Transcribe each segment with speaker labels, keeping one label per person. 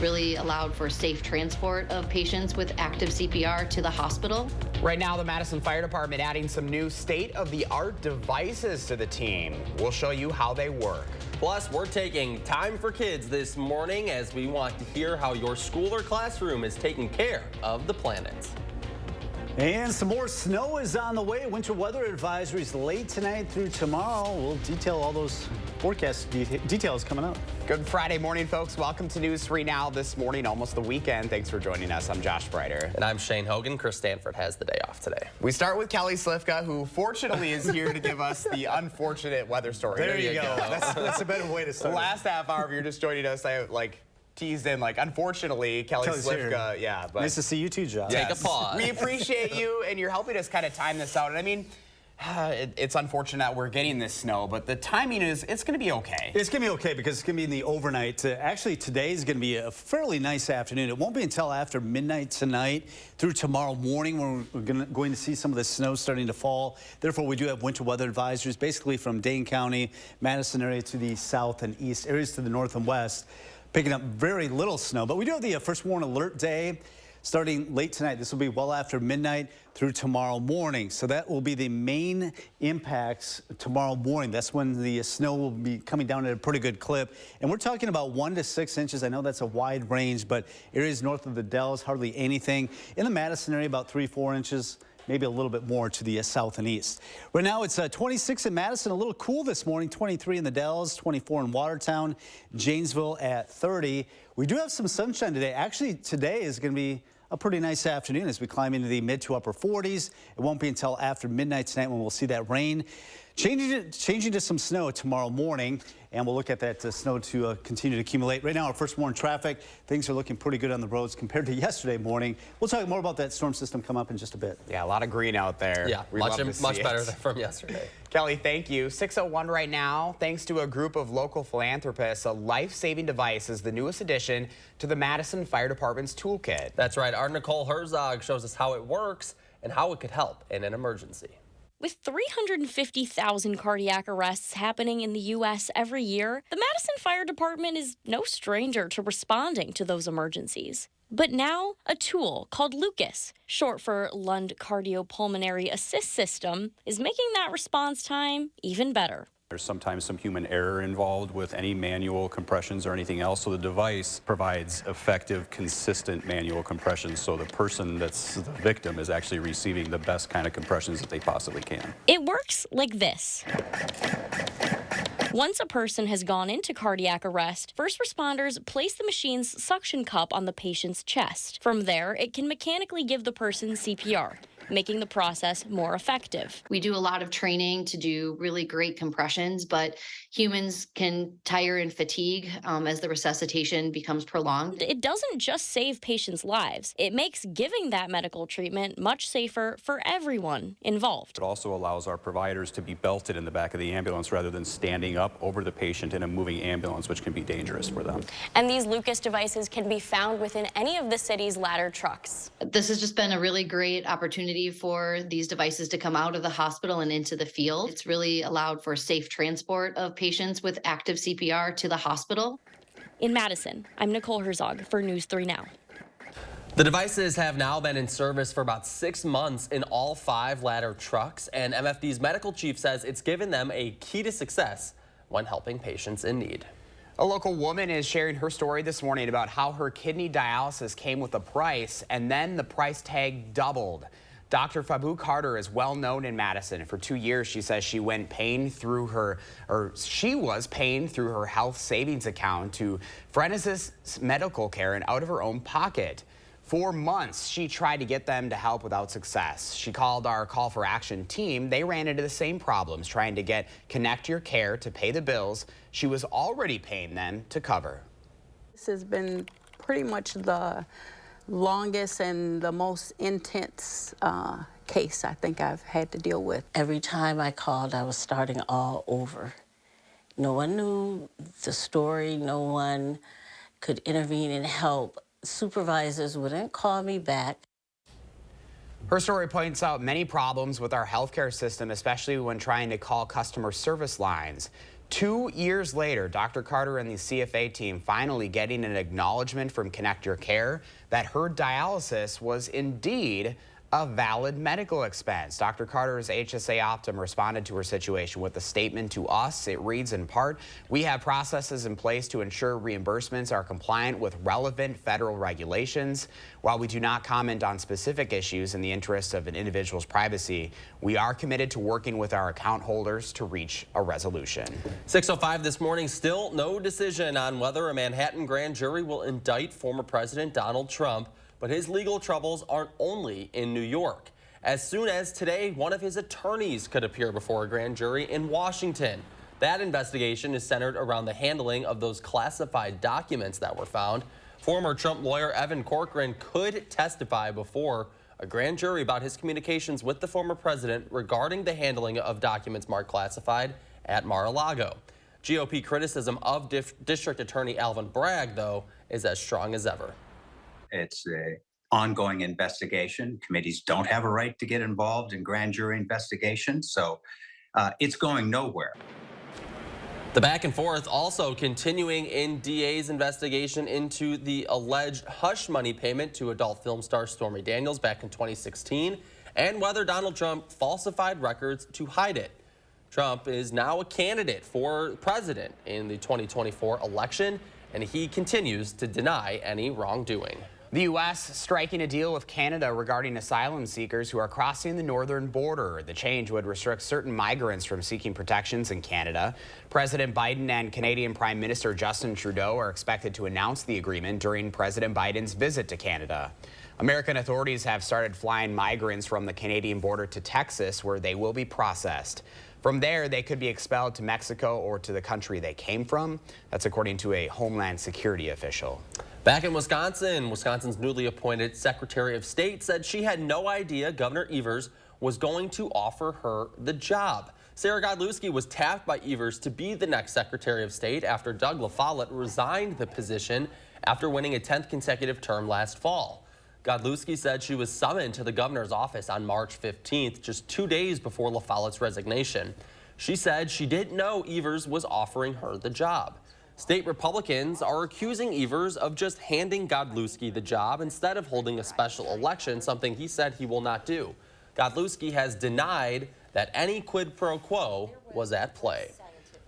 Speaker 1: really allowed for safe transport of patients with active CPR to the hospital.
Speaker 2: Right now, the Madison Fire Department adding some new state-of-the-art devices to the team. We'll show you how they work.
Speaker 3: Plus, we're taking time for kids this morning as we want to hear how your school or classroom is taking care of the planet.
Speaker 4: And some more snow is on the way. Winter weather advisories late tonight through tomorrow. We'll detail all those forecast details coming up.
Speaker 2: Good Friday morning, folks. Welcome to News 3 Now this morning, almost the weekend. Thanks for joining us. I'm Josh Breiter.
Speaker 3: And I'm Shane Hogan. Chris Stanford has the day off today.
Speaker 2: We start with Kelly Slifka, who fortunately is here to give us the unfortunate weather story.
Speaker 4: There you go. That's a better way to start.
Speaker 2: The last half hour, if you're just joining us, I teased in, unfortunately, Kelly's Slifka. Yeah, but
Speaker 4: nice to see you too, Josh.
Speaker 3: Take a pause.
Speaker 2: We appreciate you, and you're helping us kind of time this out. And I mean, it's unfortunate that we're getting this snow, but the timing is, it's going to be okay.
Speaker 4: It's going to be okay because it's going to be in the overnight. Actually, today is going to be a fairly nice afternoon. It won't be until after midnight tonight through tomorrow morning when we're going to see some of the snow starting to fall. Therefore, we do have winter weather advisories basically from Dane County, Madison area to the south and east, areas to the north and west, picking up very little snow. But we do have the first warn alert day starting late tonight. This will be well after midnight through tomorrow morning. So that will be the main impacts tomorrow morning. That's when the snow will be coming down at a pretty good clip. And we're talking about 1 to 6 inches. I know that's a wide range, but areas north of the Dells, hardly anything. In the Madison area, about 3-4 inches. Maybe a little bit more to the south and east. Right now it's 26 in Madison, a little cool this morning, 23 in the Dells, 24 in Watertown, Janesville at 30. We do have some sunshine today. Actually, today is going to be a pretty nice afternoon as we climb into the mid to upper 40s. It won't be until after midnight tonight when we'll see that rain. Changing to some snow tomorrow morning, and we'll look at that snow to continue to accumulate. Right now, our first warn traffic, things are looking pretty good on the roads compared to yesterday morning. We'll talk more about that storm system come up in just a bit.
Speaker 2: Yeah, a lot of green out there.
Speaker 3: Yeah, much better than from yesterday.
Speaker 2: Kelly, thank you. 6:01 right now. Thanks to a group of local philanthropists, a life-saving device is the newest addition to the Madison Fire Department's toolkit.
Speaker 3: That's right. Our Nicole Herzog shows us how it works and how it could help in an emergency.
Speaker 5: With 350,000 cardiac arrests happening in the U.S. every year, the Madison Fire Department is no stranger to responding to those emergencies. But now, a tool called LUCAS, short for Lund Cardiopulmonary Assist System, is making that response time even better.
Speaker 6: There's sometimes some human error involved with any manual compressions or anything else, so the device provides effective, consistent manual compressions, so the person that's the victim is actually receiving the best kind of compressions that they possibly can.
Speaker 5: It works like this. Once a person has gone into cardiac arrest, first responders place the machine's suction cup on the patient's chest. From there, it can mechanically give the person CPR, making the process more effective.
Speaker 1: We do a lot of training to do really great compressions, but humans can tire and fatigue as the resuscitation becomes prolonged.
Speaker 5: It doesn't just save patients' lives. It makes giving that medical treatment much safer for everyone involved.
Speaker 6: It also allows our providers to be belted in the back of the ambulance rather than standing up over the patient in a moving ambulance, which can be dangerous for them.
Speaker 5: And these LUCAS devices can be found within any of the city's ladder trucks.
Speaker 1: This has just been a really great opportunity for these devices to come out of the hospital and into the field. It's really allowed for safe transport of patients with active CPR to the hospital.
Speaker 5: In Madison, I'm Nicole Herzog for News 3 Now.
Speaker 3: The devices have now been in service for about 6 months in all 5 ladder trucks, and MFD's medical chief says it's given them a key to success when helping patients in need.
Speaker 2: A local woman is sharing her story this morning about how her kidney dialysis came with a price, and then the price tag doubled. Dr. Fabu Carter is well known in Madison. For 2 years, she says she was paying through her health savings account to Fresenius medical care and out of her own pocket. For months, she tried to get them to help without success. She called our Call for Action team. They ran into the same problems, trying to get Connect Your Care to pay the bills she was already paying them to cover.
Speaker 7: This has been pretty much the longest and the most intense case I think I've had to deal with.
Speaker 8: Every time I called, I was starting all over. No one knew the story. No one could intervene and help. Supervisors wouldn't call me back.
Speaker 2: Her story points out many problems with our healthcare system, especially when trying to call customer service lines. 2 years later, Dr. Carter and the CFA team finally getting an acknowledgement from Connect Your Care that her dialysis was indeed a valid medical expense. Dr. Carter's HSA Optum responded to her situation with a statement to us. It reads in part, "We have processes in place to ensure reimbursements are compliant with relevant federal regulations. While we do not comment on specific issues in the interest of an individual's privacy, we are committed to working with our account holders to reach a resolution."
Speaker 3: 6:05 this morning, still no decision on whether a Manhattan grand jury will indict former President Donald Trump. But his legal troubles aren't only in New York. As soon as today, one of his attorneys could appear before a grand jury in Washington. That investigation is centered around the handling of those classified documents that were found. Former Trump lawyer Evan Corcoran could testify before a grand jury about his communications with the former president regarding the handling of documents marked classified at Mar-a-Lago. GOP criticism of District Attorney Alvin Bragg, though, is as strong as ever.
Speaker 9: It's an ongoing investigation. Committees don't have a right to get involved in grand jury investigations, so it's going nowhere.
Speaker 3: The back and forth also continuing in DA's investigation into the alleged hush money payment to adult film star Stormy Daniels back in 2016 and whether Donald Trump falsified records to hide it. Trump is now a candidate for president in the 2024 election, and he continues to deny any wrongdoing.
Speaker 2: The U.S. striking a deal with Canada regarding asylum seekers who are crossing the northern border. The change would restrict certain migrants from seeking protections in Canada. President Biden and Canadian Prime Minister Justin Trudeau are expected to announce the agreement during President Biden's visit to Canada. American authorities have started flying migrants from the Canadian border to Texas, where they will be processed. From there, they could be expelled to Mexico or to the country they came from. That's according to a Homeland Security official.
Speaker 3: Back in Wisconsin, Wisconsin's newly appointed Secretary of State said she had no idea Governor Evers was going to offer her the job. Sarah Godlewski was tapped by Evers to be the next Secretary of State after Doug LaFollette resigned the position after winning a 10th consecutive term last fall. Godlewski said she was summoned to the governor's office on March 15th, just 2 days before LaFollette's resignation. She said she didn't know Evers was offering her the job. State Republicans are accusing Evers of just handing Godlewski the job instead of holding a special election, something he said he will not do. Godlewski has denied that any quid pro quo was at play.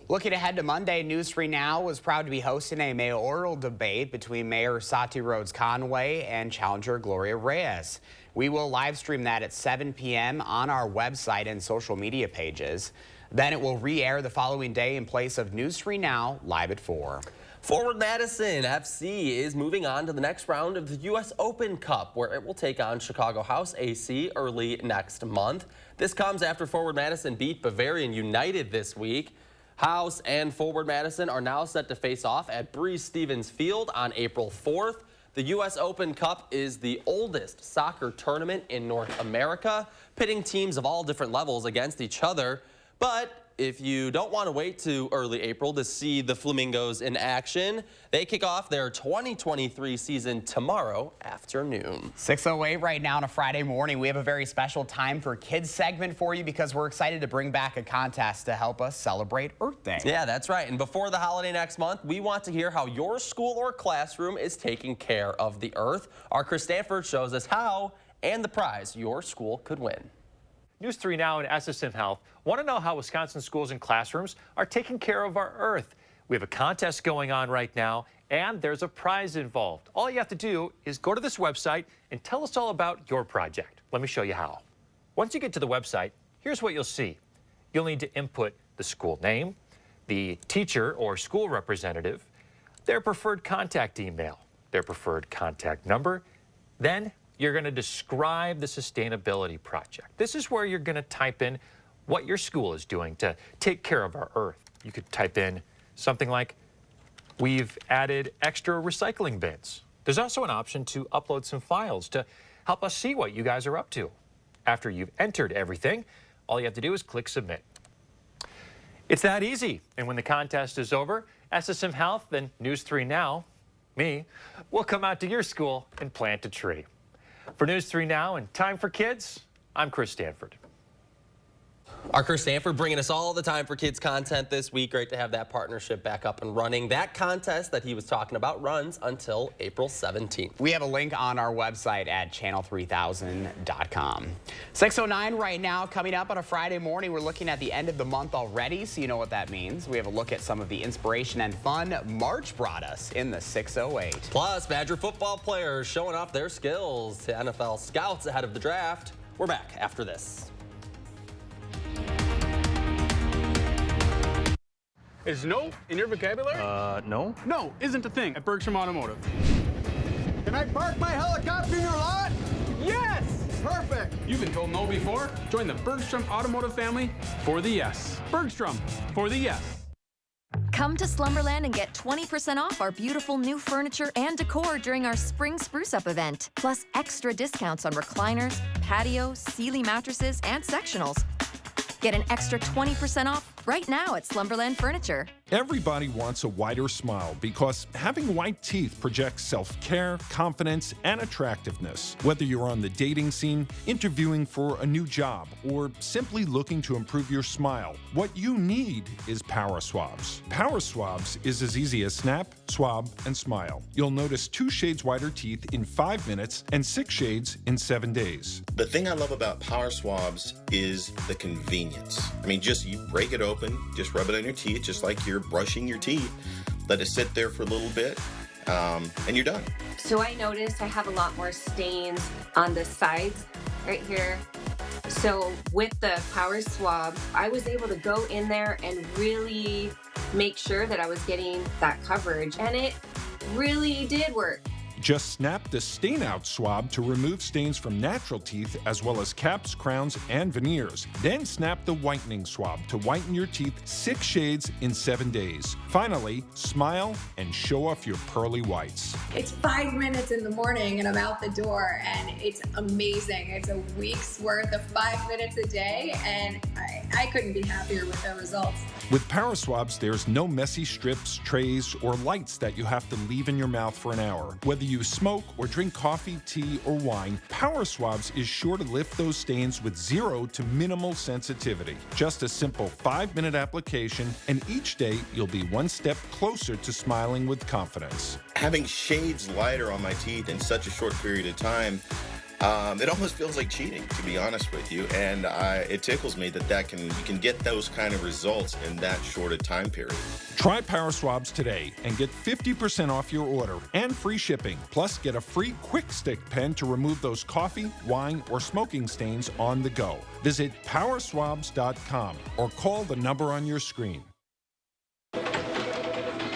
Speaker 2: Looking ahead to Monday, News 3 Now was proud to be hosting a mayoral debate between Mayor Sati Rhodes Conway and challenger Gloria Reyes. We will live stream that at 7 p.m. on our website and social media pages. Then it will re-air the following day in place of News 3 Now, live at 4.
Speaker 3: Forward Madison FC is moving on to the next round of the U.S. Open Cup, where it will take on Chicago House AC early next month. This comes after Forward Madison beat Bavarian United this week. House and Forward Madison are now set to face off at Breese-Stevens Field on April 4th. The U.S. Open Cup is the oldest soccer tournament in North America, pitting teams of all different levels against each other. But if you don't want to wait to early April to see the Flamingos in action, they kick off their 2023 season tomorrow afternoon.
Speaker 2: 6:08 right now on a Friday morning. We have a very special Time for Kids segment for you because we're excited to bring back a contest to help us celebrate Earth Day.
Speaker 3: Yeah, that's right. And before the holiday next month, we want to hear how your school or classroom is taking care of the Earth. Our Chris Stanford shows us how and the prize your school could win.
Speaker 10: News 3 Now and SSM Health want to know how Wisconsin schools and classrooms are taking care of our Earth. We have a contest going on right now, and there's a prize involved. All you have to do is go to this website and tell us all about your project. Let me show you how. Once you get to the website, here's what you'll see. You'll need to input the school name, the teacher or school representative, their preferred contact email, their preferred contact number. Then you're going to describe the sustainability project. This is where you're going to type in what your school is doing to take care of our Earth. You could type in something like, we've added extra recycling bins. There's also an option to upload some files to help us see what you guys are up to. After you've entered everything, all you have to do is click submit. It's that easy. And when the contest is over, SSM Health and News 3 Now, me, will come out to your school and plant a tree. For News 3 Now and Time for Kids, I'm Chris Stanford.
Speaker 3: Our Chris Stanford bringing us all the time for kids content this week. Great to have that partnership back up and running. That contest that he was talking about runs until April 17th.
Speaker 2: We have a link on our website at channel3000.com. 6:09 right now. Coming up on a Friday morning, we're looking at the end of the month already, so you know what that means. We have a look at some of the inspiration and fun March brought us in the 608.
Speaker 3: Plus, Badger football players showing off their skills to NFL scouts ahead of the draft. We're back after this.
Speaker 11: Is no in your vocabulary?
Speaker 12: No.
Speaker 11: No isn't a thing at Bergstrom Automotive.
Speaker 13: Can I park my helicopter in your lot?
Speaker 11: Yes!
Speaker 13: Perfect.
Speaker 11: You've been told no before? Join the Bergstrom Automotive family for the yes. Bergstrom for the yes.
Speaker 14: Come to Slumberland and get 20% off our beautiful new furniture and decor during our Spring Spruce Up event. Plus extra discounts on recliners, patios, Sealy mattresses, and sectionals. Get an extra 20% off right now at Slumberland Furniture.
Speaker 15: Everybody wants a whiter smile because having white teeth projects self-care, confidence, and attractiveness. Whether you're on the dating scene, interviewing for a new job, or simply looking to improve your smile, what you need is Power Swabs. Power Swabs is as easy as snap, swab, and smile. You'll notice 2 shades whiter teeth in 5 minutes and 6 shades in 7 days.
Speaker 16: The thing I love about Power Swabs is the convenience. I mean, you break it open, just rub it on your teeth, just like you're brushing your teeth. Let it sit there for a little bit, and you're done.
Speaker 17: So I noticed I have a lot more stains on the sides right here. So with the Power Swab, I was able to go in there and really make sure that I was getting that coverage, and it really did work.
Speaker 15: Just snap the stain out swab to remove stains from natural teeth as well as caps, crowns, and veneers. Then snap the whitening swab to whiten your teeth 6 shades in 7 days. Finally, smile and show off your pearly whites.
Speaker 18: It's 5 minutes in the morning and I'm out the door, and it's amazing. It's a week's worth of 5 minutes a day, and I couldn't be happier with the results.
Speaker 15: With Power Swabs, there's no messy strips, trays, or lights that you have to leave in your mouth for an hour. Whether you smoke or drink coffee, tea, or wine, Power Swabs is sure to lift those stains with 0 to minimal sensitivity. Just a simple 5-minute application, and each day you'll be 1 step closer to smiling with confidence.
Speaker 16: Having shades lighter on my teeth in such a short period of time, it almost feels like cheating, to be honest with you, and it tickles me that you can get those kind of results in that short a time period.
Speaker 15: Try Power Swabs today and get 50% off your order and free shipping. Plus, get a free Quick Stick pen to remove those coffee, wine, or smoking stains on the go. Visit powerswabs.com or call the number on your screen.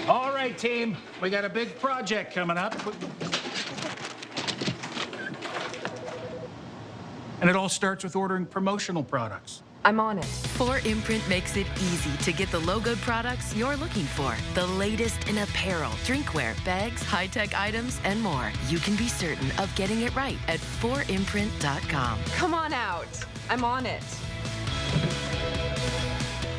Speaker 19: All right, team, we got a big project coming up. And it all starts with ordering promotional products.
Speaker 20: I'm on it. 4imprint makes it easy to get the logoed products you're looking for. The latest in apparel, drinkware, bags, high-tech items, and more. You can be certain of getting it right at 4imprint.com. Come on out. I'm on it.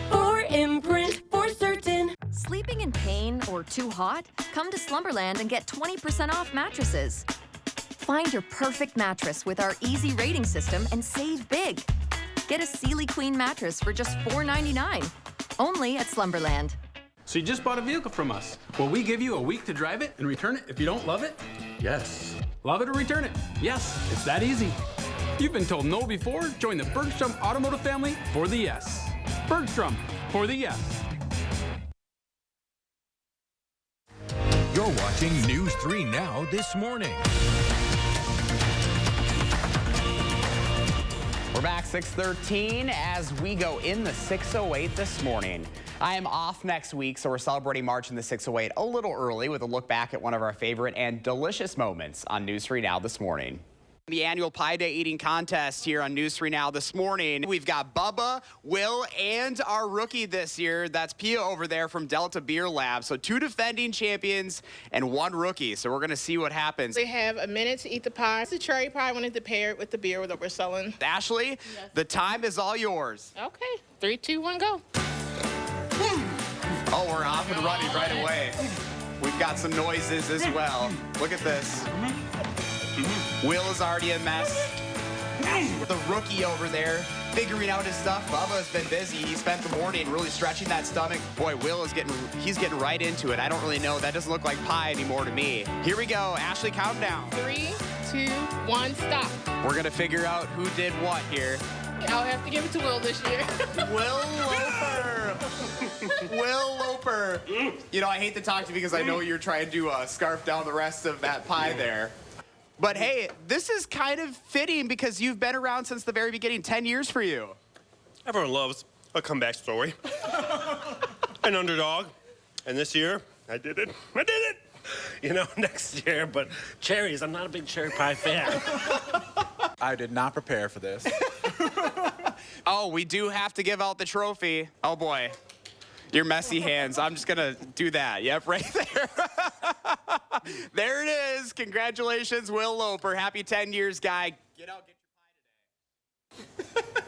Speaker 14: 4imprint for certain. Sleeping in pain or too hot? Come to Slumberland and get 20% off mattresses. Find your perfect mattress with our easy rating system and save big. Get a Sealy Queen mattress for just $4.99, only at Slumberland.
Speaker 11: So you just bought a vehicle from us. Well, we give you a week to drive it and return it if you don't love it? Yes. Love it or return it? Yes, it's that easy. You've been told no before? Join the Bergstrom Automotive family for the yes. Bergstrom for the yes.
Speaker 21: You're watching News 3 Now this morning.
Speaker 2: We're back 6:13 as we go in the 608 this morning. I am off next week, so we're celebrating March in the 608 a little early with a look back at one of our favorite and delicious moments on News 3 Now this morning. The annual Pie Day eating contest here on News 3 Now this morning. We've got Bubba, Will, and our rookie this year. That's Pia over there from Delta Beer Lab. So 2 defending champions and 1 rookie. So we're going to see what happens.
Speaker 22: They have a minute to eat the pie. It's a cherry pie. We need to pair it with the beer that we're selling.
Speaker 2: Ashley, yes. The time is all yours.
Speaker 22: Okay. 3, 2, 1, go.
Speaker 2: Oh, we're off and running right away. We've got some noises as well. Look at this. Will is already a mess. The rookie over there figuring out his stuff. Bubba's been busy. He spent the morning really stretching that stomach. Boy, Will is he's getting right into it. I don't really know. That doesn't look like pie anymore to me. Here we go. Ashley, count down.
Speaker 22: 3, 2, 1, stop.
Speaker 2: We're going to figure out who did what here.
Speaker 22: I'll have to give it to Will this year.
Speaker 2: Will Loper. Will Loper. You know, I hate to talk to you because I know you're trying to scarf down the rest of that pie there. But hey, this is kind of fitting because you've been around since the very beginning, 10 years for you.
Speaker 4: Everyone loves a comeback story. An underdog. And this year, I did it. I did it. You know, next year, but cherries, I'm not a big cherry pie fan.
Speaker 12: I did not prepare for this.
Speaker 2: Oh, we do have to give out the trophy. Oh, boy. Your messy hands. I'm just going to do that. Yep, right there. There it is. Congratulations, Will Loper. Happy 10 years, guy. Get out, get your pie today.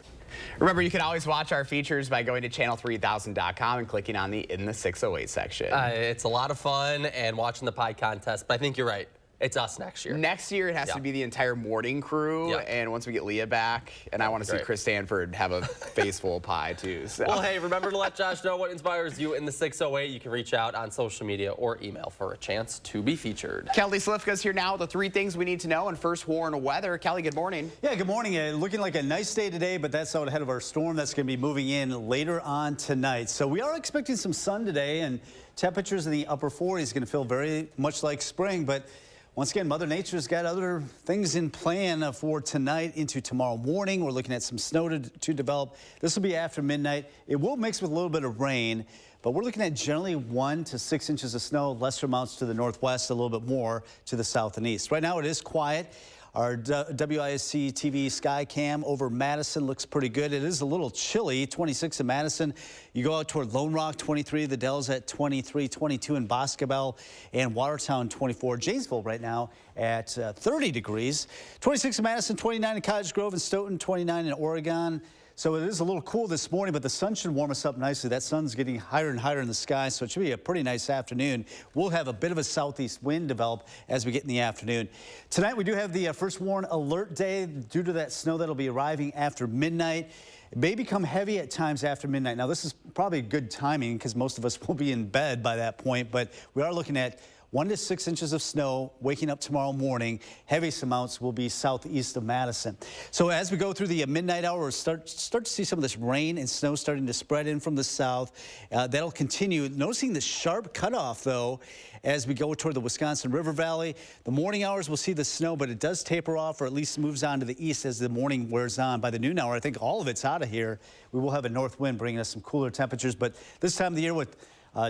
Speaker 2: Remember, you can always watch our features by going to channel3000.com and clicking on the In the 608 section.
Speaker 3: It's a lot of fun and watching the pie contest, but I think you're right. It's us next year.
Speaker 2: Next year, it has to be the entire morning crew, and once we get Leah back, and I want to see Chris Stanford have a face full of pie, too. So.
Speaker 3: Well, hey, remember to let Josh know what inspires you in the 608. You can reach out on social media or email for a chance to be featured.
Speaker 2: Kelly Slifka's here now with the 3 things we need to know, and first, Warren weather. Kelly, good morning.
Speaker 23: Yeah, good morning. Looking like a nice day today, but that's out ahead of our storm that's going to be moving in later on tonight. So we are expecting some sun today, and temperatures in the upper 40s going to feel very much like spring, but once again, Mother Nature's got other things in plan for tonight into tomorrow morning. We're looking at some snow to develop. This will be after midnight. It will mix with a little bit of rain, but we're looking at generally 1 to 6 inches of snow, lesser amounts to the northwest, a little bit more to the south and east. Right now it is quiet. Our WISC-TV sky cam over Madison looks pretty good. It is a little chilly, 26 in Madison. You go out toward Lone Rock, 23. The Dells at 23, 22 in Boscobel, and Watertown, 24. Janesville right now at 30 degrees. 26 in Madison, 29 in Cottage Grove and Stoughton, 29 in Oregon. So it is a little cool this morning, but the sun should warm us up nicely. That sun's getting higher and higher in the sky, so it should be a pretty nice afternoon. We'll have a bit of a southeast wind develop as we get in the afternoon. Tonight, we do have the first warn alert day due to that snow that'll be arriving after midnight. It may become heavy at times after midnight. Now, this is probably good timing because most of us will be in bed by that point, but we are looking at 1 to 6 inches of snow waking up tomorrow morning. Heaviest amounts will be southeast of Madison. So as we go through the midnight hour, we'll start to see some of this rain and snow starting to spread in from the south. That'll continue. Noticing the sharp cutoff, though, as we go toward the Wisconsin River Valley. The morning hours we'll see the snow, but it does taper off or at least moves on to the east as the morning wears on. By the noon hour, I think all of it's out of here. We will have a north wind bringing us some cooler temperatures, but this time of the year with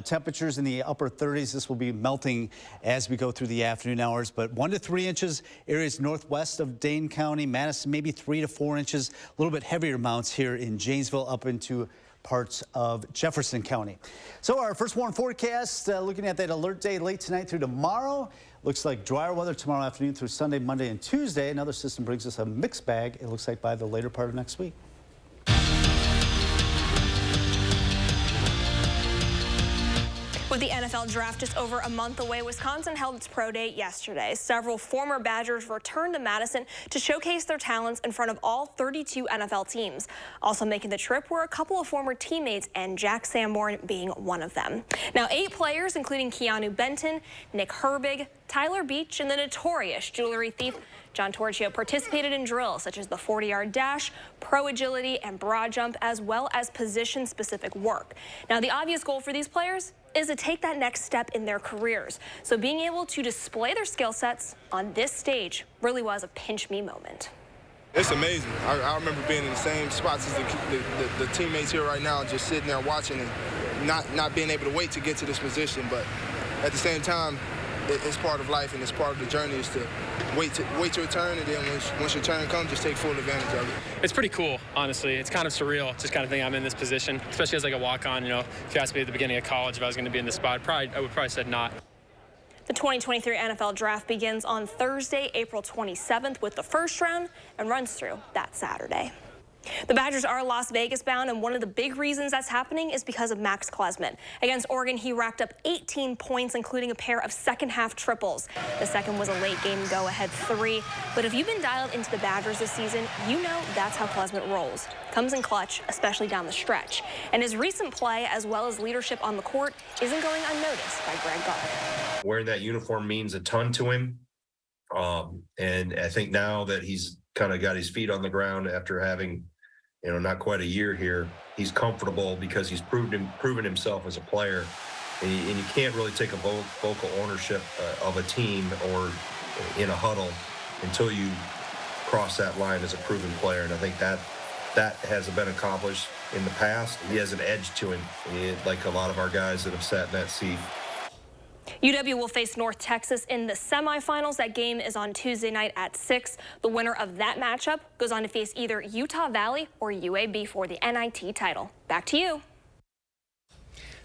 Speaker 23: temperatures in the upper 30s. This will be melting as we go through the afternoon hours, but 1 to 3 inches areas northwest of Dane County, Madison, maybe 3 to 4 inches, a little bit heavier amounts here in Janesville up into parts of Jefferson County. So our first warn forecast, looking at that alert day late tonight through tomorrow. Looks like drier weather tomorrow afternoon through Sunday, Monday, and Tuesday. Another system brings us a mixed bag, it looks like, by the later part of next week.
Speaker 24: With the NFL draft just over a month away, Wisconsin held its pro day yesterday. Several former Badgers returned to Madison to showcase their talents in front of all 32 NFL teams. Also making the trip were a couple of former teammates, and Jack Sanborn being one of them. Now, 8 players, including Keanu Benton, Nick Herbig, Tyler Beach, and the notorious jewelry thief John Torchio, participated in drills such as the 40-yard dash, pro agility, and broad jump, as well as position-specific work. Now, the obvious goal for these players is to take that next step in their careers. So being able to display their skill sets on this stage really was a pinch me moment.
Speaker 25: It's amazing. I remember being in the same spots as the teammates here right now, just sitting there watching and not being able to wait to get to this position. But at the same time, it's part of life and it's part of the journey is to wait your turn, and then once your turn comes, just take full advantage of it.
Speaker 26: It's pretty cool, honestly. It's kind of surreal. It's just kind of thing I'm in this position, especially as like a walk-on. You know, if you asked me at the beginning of college if I was going to be in this spot, I would probably said not.
Speaker 24: The 2023 NFL Draft begins on Thursday, April 27th with the first round and runs through that Saturday. The Badgers are Las Vegas bound, and one of the big reasons that's happening is because of Max Klesman. Against Oregon, he racked up 18 points, including a pair of second-half triples. The second was a late-game go-ahead 3. But if you've been dialed into the Badgers this season, you know that's how Klesman rolls. Comes in clutch, especially down the stretch. And his recent play, as well as leadership on the court, isn't going unnoticed by Greg Gard.
Speaker 1: Wearing that uniform means a ton to him. And I think now that he's kind of got his feet on the ground after having, not quite a year here, he's comfortable because he's proven himself as a player. And you can't really take a vocal ownership of a team or in a huddle until you cross that line as a proven player. And I think that hasn't been accomplished in the past. He has an edge to him, like a lot of our guys that have sat in that seat.
Speaker 24: UW will face North Texas in the semifinals. That game is on Tuesday night at 6. The winner of that matchup goes on to face either Utah Valley or UAB for the NIT title. Back to you.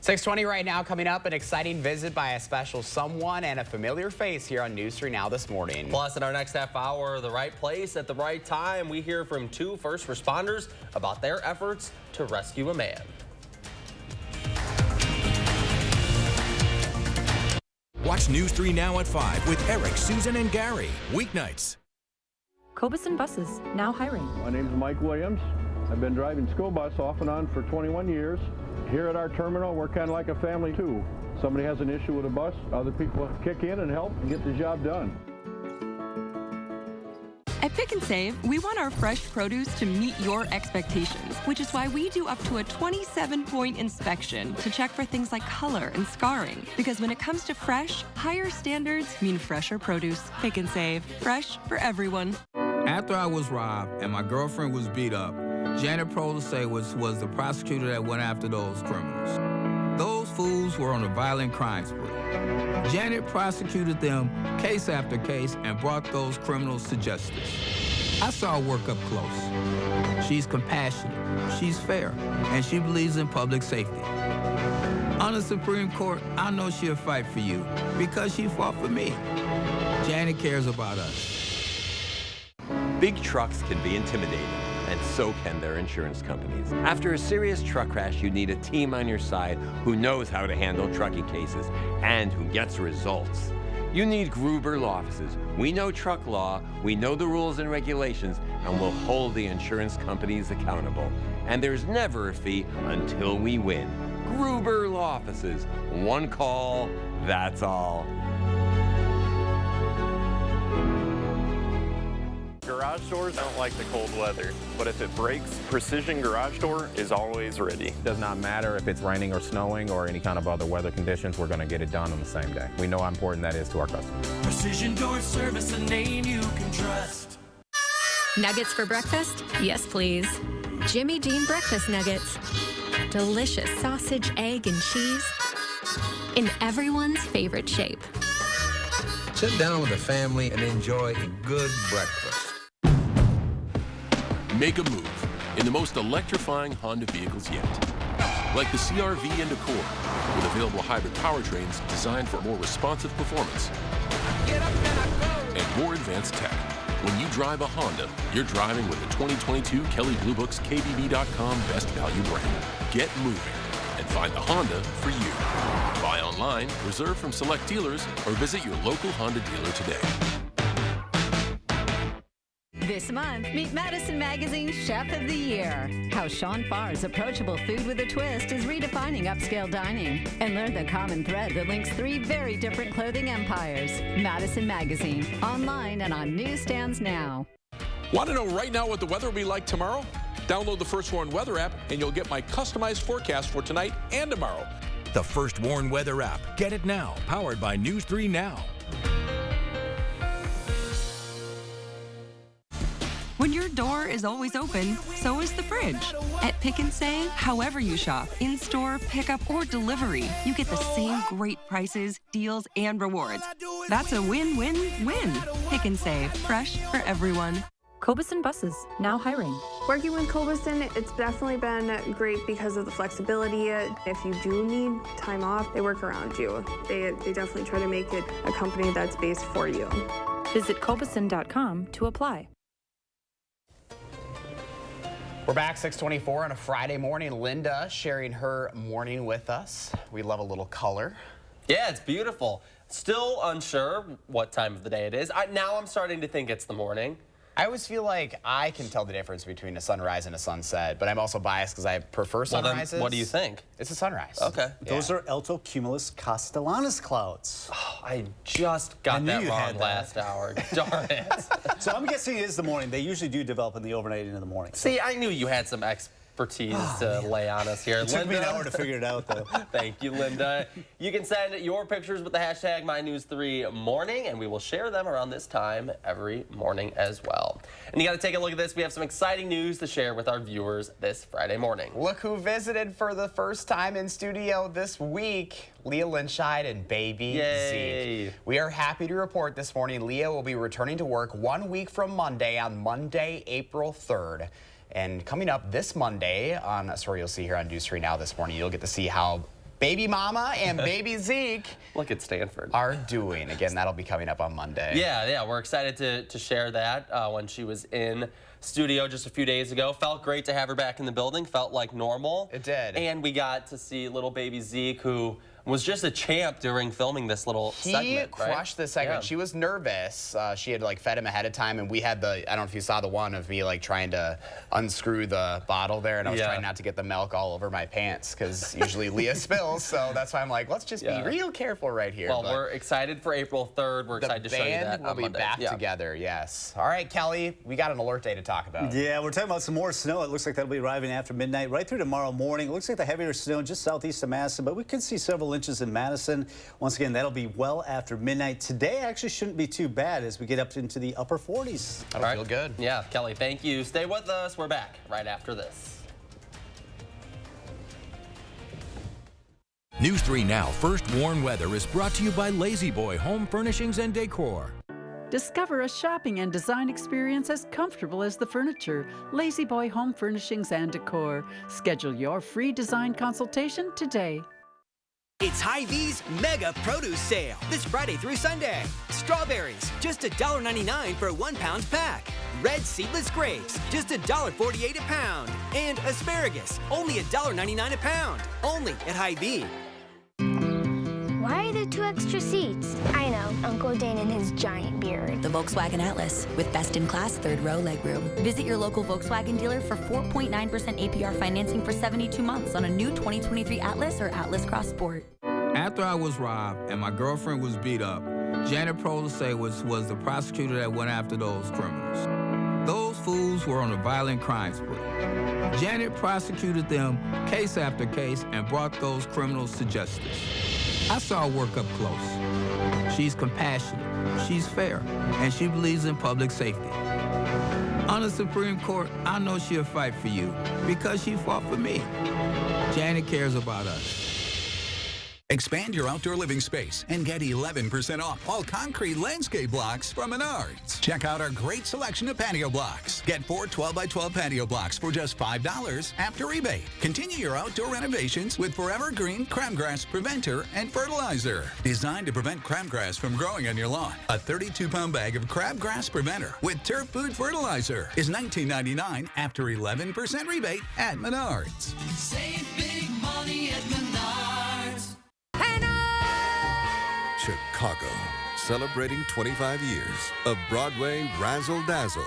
Speaker 2: 6:20 right now. Coming up, an exciting visit by a special someone and a familiar face here on News 3 Now this morning.
Speaker 3: Plus, in our next half hour, the right place at the right time, we hear from 2 first responders about their efforts to rescue a man.
Speaker 21: Watch News 3 Now at 5 with Eric, Susan, and Gary. Weeknights.
Speaker 5: Cobison Buses, now hiring.
Speaker 6: My name's Mike Williams. I've been driving school bus off and on for 21 years. Here at our terminal, we're kind of like a family too. Somebody has an issue with a bus, other people kick in and help and get the job done.
Speaker 5: At Pick and Save, we want our fresh produce to meet your expectations, which is why we do up to a 27-point inspection to check for things like color and scarring. Because when it comes to fresh, higher standards mean fresher produce. Pick and Save, fresh for everyone.
Speaker 7: After I was robbed and my girlfriend was beat up, Janet Prolisewicz was the prosecutor that went after those criminals. Those fools were on a violent crime spree. Janet prosecuted them case after case and brought those criminals to justice. I saw her work up close. She's compassionate, she's fair, and she believes in public safety. On the Supreme Court, I know she'll fight for you because she fought for me. Janet cares about us.
Speaker 8: Big trucks can be intimidating, and so can their insurance companies. After a serious truck crash, you need a team on your side who knows how to handle trucking cases and who gets results. You need Gruber Law Offices. We know truck law, we know the rules and regulations, and we'll hold the insurance companies accountable. And there's never a fee until we win. Gruber Law Offices. One call, that's all.
Speaker 9: Garage doors don't like the cold weather, but if it breaks, Precision Garage Door is always ready.
Speaker 27: Does not matter if it's raining or snowing or any kind of other weather conditions, we're going to get it done on the same day. We know how important that is to our customers.
Speaker 28: Precision Door Service, a name you can trust.
Speaker 29: Nuggets for breakfast? Yes, please. Jimmy Dean breakfast nuggets. Delicious sausage, egg, and cheese in everyone's favorite shape.
Speaker 7: Sit down with the family and enjoy a good breakfast.
Speaker 30: Make a move in the most electrifying Honda vehicles yet. Like the CR-V and Accord, with available hybrid powertrains designed for more responsive performance and more advanced tech. When you drive a Honda, you're driving with the 2022 Kelley Blue Book's KBB.com Best Value brand. Get moving and find the Honda for you. Buy online, reserve from select dealers, or visit your local Honda dealer today.
Speaker 31: This month, meet Madison Magazine's Chef of the Year. How Sean Farr's approachable food with a twist is redefining upscale dining. And learn the common thread that links 3 very different clothing empires. Madison Magazine, online and on newsstands now.
Speaker 32: Want to know right now what the weather will be like tomorrow? Download the First Warn Weather app and you'll get my customized forecast for tonight and tomorrow.
Speaker 21: The First Warn Weather app. Get it now. Powered by News 3 Now.
Speaker 5: When your door is always open, so is the fridge. At Pick and Save, however you shop, in-store, pickup, or delivery, you get the same great prices, deals, and rewards. That's a win-win-win. Pick and Save, fresh for everyone. Cobison Buses, now hiring.
Speaker 24: Working with Cobison, it's definitely been great because of the flexibility. If you do need time off, they work around you. They definitely try to make it a company that's based for you.
Speaker 5: Visit Cobison.com to apply.
Speaker 2: We're back 6:24 on a Friday morning. Linda sharing her morning with us. We love a little color.
Speaker 3: Yeah, it's beautiful. Still unsure what time of the day it is. Now I'm starting to think it's the morning.
Speaker 2: I always feel like I can tell the difference between a sunrise and a sunset, but I'm also biased because I prefer sunrises.
Speaker 3: Well, then, what do you think?
Speaker 2: It's a sunrise.
Speaker 3: Okay.
Speaker 23: Those are alto cumulus castellanus clouds.
Speaker 3: Oh, I just got that wrong last hour. Darn it.
Speaker 23: So I'm guessing it is the morning. They usually do develop in the overnight into the morning.
Speaker 3: See, I knew you had some expertise to lay on us here.
Speaker 23: It took me an hour to figure it out, though.
Speaker 3: Thank you, Linda. You can send your pictures with the hashtag MyNews3Morning, and we will share them around this time every morning as well. And you got to take a look at this. We have some exciting news to share with our viewers this Friday morning.
Speaker 2: Look who visited for the first time in studio this week. Leah Linscheid and baby Zeke. We are happy to report this morning Leah will be returning to work 1 week from Monday on Monday, April 3rd. And coming up this Monday on a story you'll see here on News 3 Now this morning, you'll get to see how baby mama and baby Zeke
Speaker 3: look at Stanford
Speaker 2: are doing. Again, that'll be coming up on Monday.
Speaker 3: Yeah, we're excited to share that when she was in studio just a few days ago. Felt great to have her back in the building. Felt like normal.
Speaker 2: It did.
Speaker 3: And we got to see little baby Zeke, who was just a champ during filming this little segment.
Speaker 2: He crushed this segment.
Speaker 3: Yeah.
Speaker 2: She was nervous. She had like fed him ahead of time, and we had I don't know if you saw the one of me like trying to unscrew the bottle there, and I was trying not to get the milk all over my pants because usually Leah spills. So that's why I'm like, let's just be real careful right here.
Speaker 3: Well, we're excited for April 3rd. We're excited to show you that
Speaker 2: we'll
Speaker 3: on
Speaker 2: be
Speaker 3: Monday.
Speaker 2: back together. Yes. All right, Kelly, we got an alert day to talk about.
Speaker 23: Yeah, we're talking about some more snow. It looks like that'll be arriving after midnight, right through tomorrow morning. It looks like the heavier snow just southeast of Madison, but we could see several inches in Madison. Once again, that'll be well after midnight. Today actually shouldn't be too bad as we get up into the upper 40s.
Speaker 2: That'll feel good.
Speaker 3: Yeah, Kelly, thank you. Stay with us. We're back right after this.
Speaker 21: News 3 Now First Warn Weather is brought to you by Lazy Boy Home Furnishings and Decor.
Speaker 4: Discover a shopping and design experience as comfortable as the furniture. Lazy Boy Home Furnishings and Decor. Schedule your free design consultation today.
Speaker 10: It's Hy-Vee's Mega Produce Sale this Friday through Sunday. Strawberries, just $1.99 for a 1-pound pack. Red seedless grapes, just $1.48 a pound. And asparagus, only $1.99 a pound. Only at Hy-Vee.
Speaker 11: Why are there 2 extra seats? I know, Uncle Dane and his giant beard.
Speaker 13: The Volkswagen Atlas with best-in-class third-row legroom. Visit your local Volkswagen dealer for 4.9% APR financing for 72 months on a new 2023 Atlas or Atlas Cross Sport.
Speaker 7: After I was robbed and my girlfriend was beat up, Janet Prolise was the prosecutor that went after those criminals. Those fools were on a violent crime spree. Janet prosecuted them case after case and brought those criminals to justice. I saw her work up close. She's compassionate, she's fair, and she believes in public safety. On the Supreme Court, I know she'll fight for you because she fought for me. Janet cares about us.
Speaker 14: Expand your outdoor living space and get 11% off all concrete landscape blocks from Menards. Check out our great selection of patio blocks. Get 4 12x12 patio blocks for just $5 after rebate. Continue your outdoor renovations with Forever Green Crabgrass Preventer and Fertilizer. Designed to prevent crabgrass from growing on your lawn, a 32-pound bag of Crabgrass Preventer with Turf Food Fertilizer is $19.99 after 11% rebate at Menards.
Speaker 28: Save big money at Menards.
Speaker 15: Chicago, celebrating 25 years of Broadway razzle-dazzle.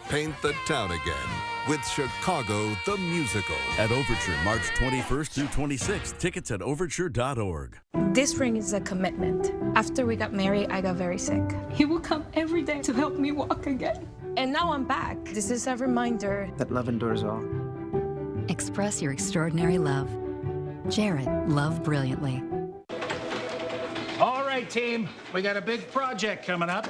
Speaker 15: Paint the town again with Chicago the Musical.
Speaker 16: At Overture, March 21st through 26th. Tickets at overture.org.
Speaker 17: This ring is a commitment. After we got married, I got very sick. He will come every day to help me walk again. And now I'm back. This is a reminder
Speaker 18: that love endures all.
Speaker 29: Express your extraordinary love. Jared, love brilliantly.
Speaker 19: All right, team, we got a big project coming up.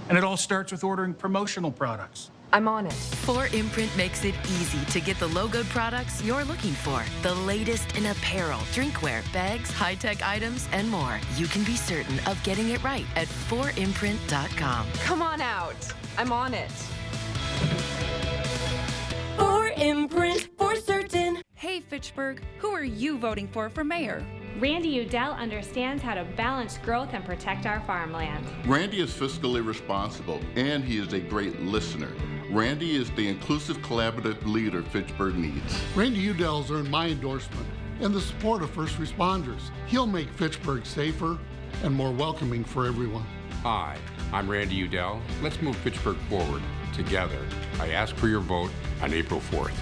Speaker 19: And it all starts with ordering promotional products.
Speaker 20: I'm on it. 4imprint makes it easy to get the logoed products you're looking for. The latest in apparel, drinkware, bags, high-tech items, and more. You can be certain of getting it right at 4imprint.com.
Speaker 31: Come on out. I'm on it.
Speaker 22: 4imprint, for certain.
Speaker 33: Hey, Fitchburg, who are you voting for mayor?
Speaker 1: Randy Udell understands how to balance growth and protect our farmland.
Speaker 6: Randy is fiscally responsible, and he is a great listener. Randy is the inclusive, collaborative leader Fitchburg needs.
Speaker 8: Randy Udell's earned my endorsement and the support of first responders. He'll make Fitchburg safer and more welcoming for everyone.
Speaker 9: Hi, I'm Randy Udell. Let's move Fitchburg forward together. I ask for your vote on April 4th.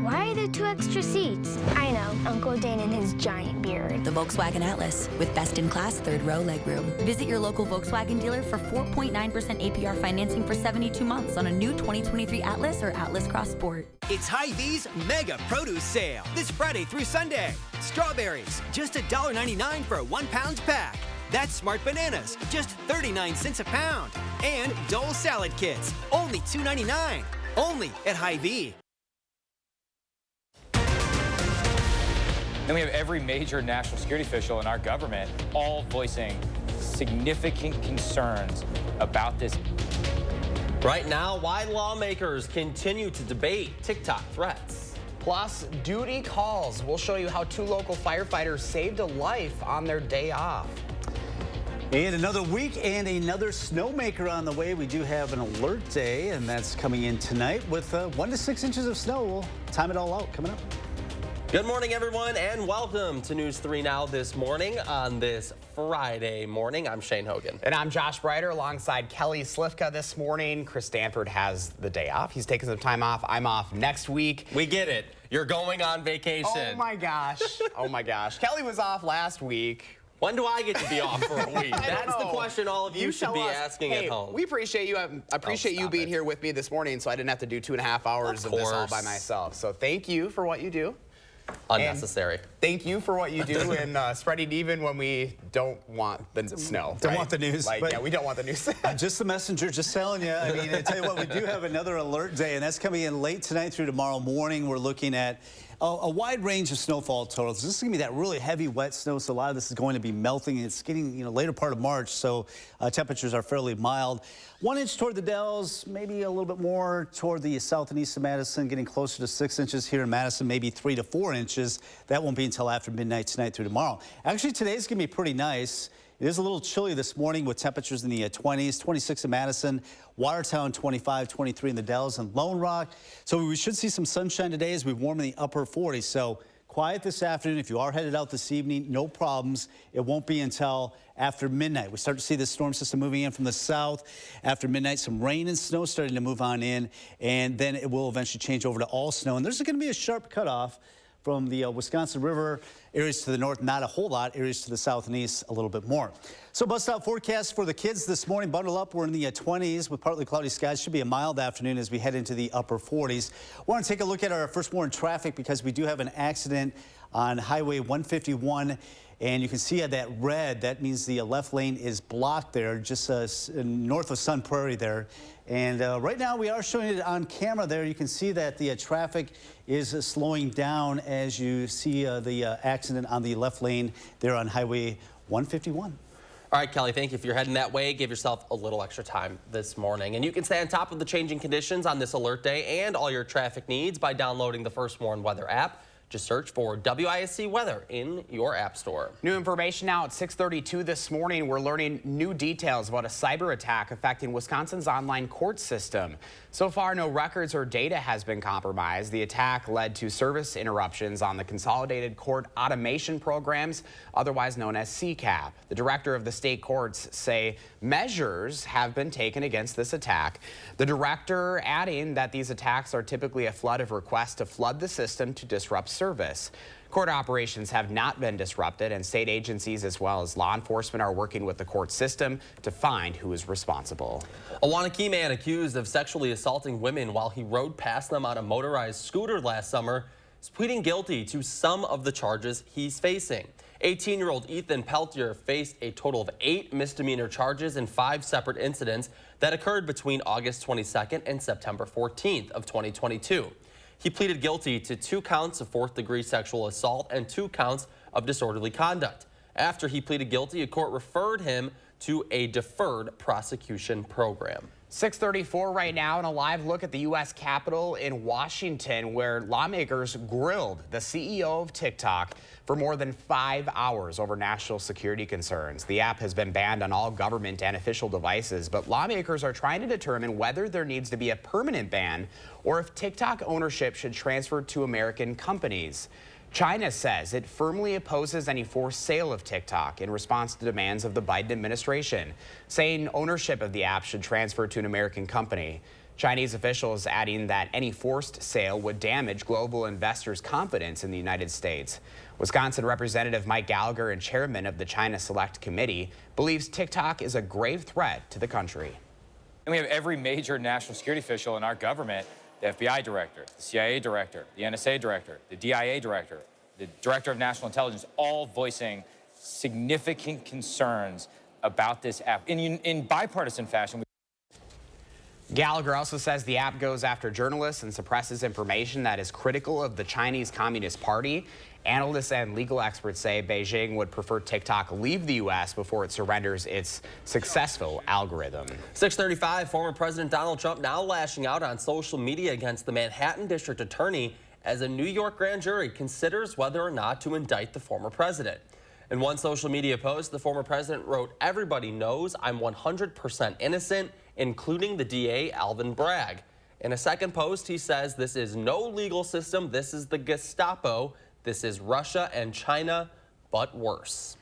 Speaker 11: Why are there 2 extra seats? I know, Uncle Dane and his giant beard.
Speaker 13: The Volkswagen Atlas with best-in-class third-row legroom. Visit your local Volkswagen dealer for 4.9% APR financing for 72 months on a new 2023 Atlas or Atlas Cross Sport.
Speaker 10: It's Hy-Vee's Mega Produce Sale this Friday through Sunday. Strawberries, just $1.99 for a 1-pound pack. That's smart bananas, just 39 cents a pound. And Dole salad kits, only $2.99. Only at Hy-Vee.
Speaker 12: Then we have every major national security official in our government all voicing significant concerns about this.
Speaker 3: Right now, why lawmakers continue to debate TikTok threats.
Speaker 2: Plus, duty calls. We'll show you how 2 local firefighters saved a life on their day off.
Speaker 23: And another week and another snowmaker on the way. We do have an alert day, and that's coming in tonight with 1 to 6 inches of snow. We'll time it all out coming up.
Speaker 3: Good morning, everyone, and welcome to News 3 Now this morning on this Friday morning. I'm Shane Hogan.
Speaker 2: And I'm Josh Breiter alongside Kelly Slifka this morning. Chris Stanford has the day off. He's taking some time off. I'm off next week.
Speaker 3: We get it. You're going on vacation.
Speaker 2: Oh, my gosh. Oh, my gosh. Kelly was off last week.
Speaker 3: When do I get to be off for a week? That's the question all of you should be asking at home.
Speaker 2: We appreciate you. I appreciate you being here with me this morning, so I didn't have to do 2.5 hours of this all by myself. So thank you for what you do.
Speaker 3: Unnecessary.
Speaker 2: And thank you for what you do in spreading even when we don't want the snow.
Speaker 23: Don't want the news.
Speaker 2: Like, yeah, we don't want the news.
Speaker 23: I'm just the messenger, just telling you. I mean, I tell you what, we do have another alert day, and that's coming in late tonight through tomorrow morning. We're looking at a wide range of snowfall totals. This is going to be that really heavy, wet snow, so a lot of this is going to be melting. It's getting, later part of March, so temperatures are fairly mild. 1 inch toward the Dells, maybe a little bit more toward the south and east of Madison, getting closer to 6 inches here in Madison, maybe 3 to 4 inches. That won't be until after midnight tonight through tomorrow. Actually, today's going to be pretty nice. It is a little chilly this morning with temperatures in the 20s, 26 in Madison, Watertown 25, 23 in the Dells, and Lone Rock. So we should see some sunshine today as we warm in the upper 40s. So quiet this afternoon. If you are headed out this evening, no problems. It won't be until after midnight. We start to see this storm system moving in from the south. After midnight, some rain and snow starting to move on in, and then it will eventually change over to all snow. And there's going to be a sharp cutoff from the Wisconsin River areas to the north, not a whole lot, areas to the south and east a little bit more. So bus stop forecast for the kids this morning. Bundle up. We're in the 20s with partly cloudy skies. Should be a mild afternoon as we head into the upper 40s. Want to take a look at our first morning traffic because we do have an accident on Highway 151. And you can see that red, that means the left lane is blocked there, just north of Sun Prairie there. And right now we are showing it on camera there. You can see that the traffic is slowing down as you see the accident on the left lane there on Highway 151.
Speaker 3: All right, Kelly, thank you. If you're heading that way, give yourself a little extra time this morning. And you can stay on top of the changing conditions on this alert day and all your traffic needs by downloading the First Warn Weather app. Just search for WISC Weather in your app store.
Speaker 2: New information now at 6:32 this morning. We're learning new details about a cyber attack affecting Wisconsin's online court system. So far, no records or data has been compromised. The attack led to service interruptions on the Consolidated Court Automation Programs, otherwise known as CCAP. The director of the state courts say measures have been taken against this attack. The director adding that these attacks are typically a flood of requests to flood the system to disrupt service. Court operations have not been disrupted, and state agencies as well as law enforcement are working with the court system to find who is responsible.
Speaker 3: A Waunakee man accused of sexually assaulting women while he rode past them on a motorized scooter last summer is pleading guilty to some of the charges he's facing. 18-year-old Ethan Peltier faced a total of 8 misdemeanor charges in 5 separate incidents that occurred between August 22nd and September 14th of 2022. He pleaded guilty to 2 counts of 4th-degree sexual assault and 2 counts of disorderly conduct. After he pleaded guilty, a court referred him to a deferred prosecution program.
Speaker 2: 6:34 right now, and a live look at the U.S. Capitol in Washington, where lawmakers grilled the CEO of TikTok for more than 5 hours over national security concerns. The app has been banned on all government and official devices, but lawmakers are trying to determine whether there needs to be a permanent ban or if TikTok ownership should transfer to American companies. China says it firmly opposes any forced sale of TikTok in response to demands of the Biden administration, saying ownership of the app should transfer to an American company. Chinese officials adding that any forced sale would damage global investors' confidence in the United States. Wisconsin Representative Mike Gallagher and chairman of the China Select Committee believes TikTok is a grave threat to the country.
Speaker 12: And we have every major national security official in our government, the FBI director, the CIA director, the NSA director, the DIA director, the director of national intelligence, all voicing significant concerns about this app in bipartisan fashion.
Speaker 2: Gallagher also says the app goes after journalists and suppresses information that is critical of the Chinese Communist Party. Analysts and legal experts say Beijing would prefer TikTok leave the U.S. before it surrenders its successful algorithm.
Speaker 3: 6:35, former President Donald Trump now lashing out on social media against the Manhattan District Attorney as a New York grand jury considers whether or not to indict the former president. In one social media post, the former president wrote, "Everybody knows I'm 100% innocent, including the DA, Alvin Bragg." In a second post, he says, "This is no legal system. This is the Gestapo. This is Russia and China, but worse."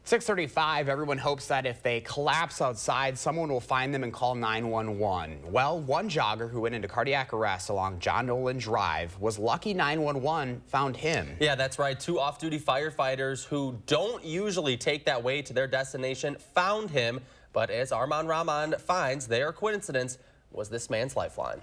Speaker 2: 6:35, everyone hopes that if they collapse outside, someone will find them and call 911. Well, one jogger who went into cardiac arrest along John Nolan Drive was lucky 911 found him.
Speaker 3: Yeah, that's right. Two off-duty firefighters who don't usually take that way to their destination found him. But as Arman Rahman finds, their coincidence was this man's lifeline.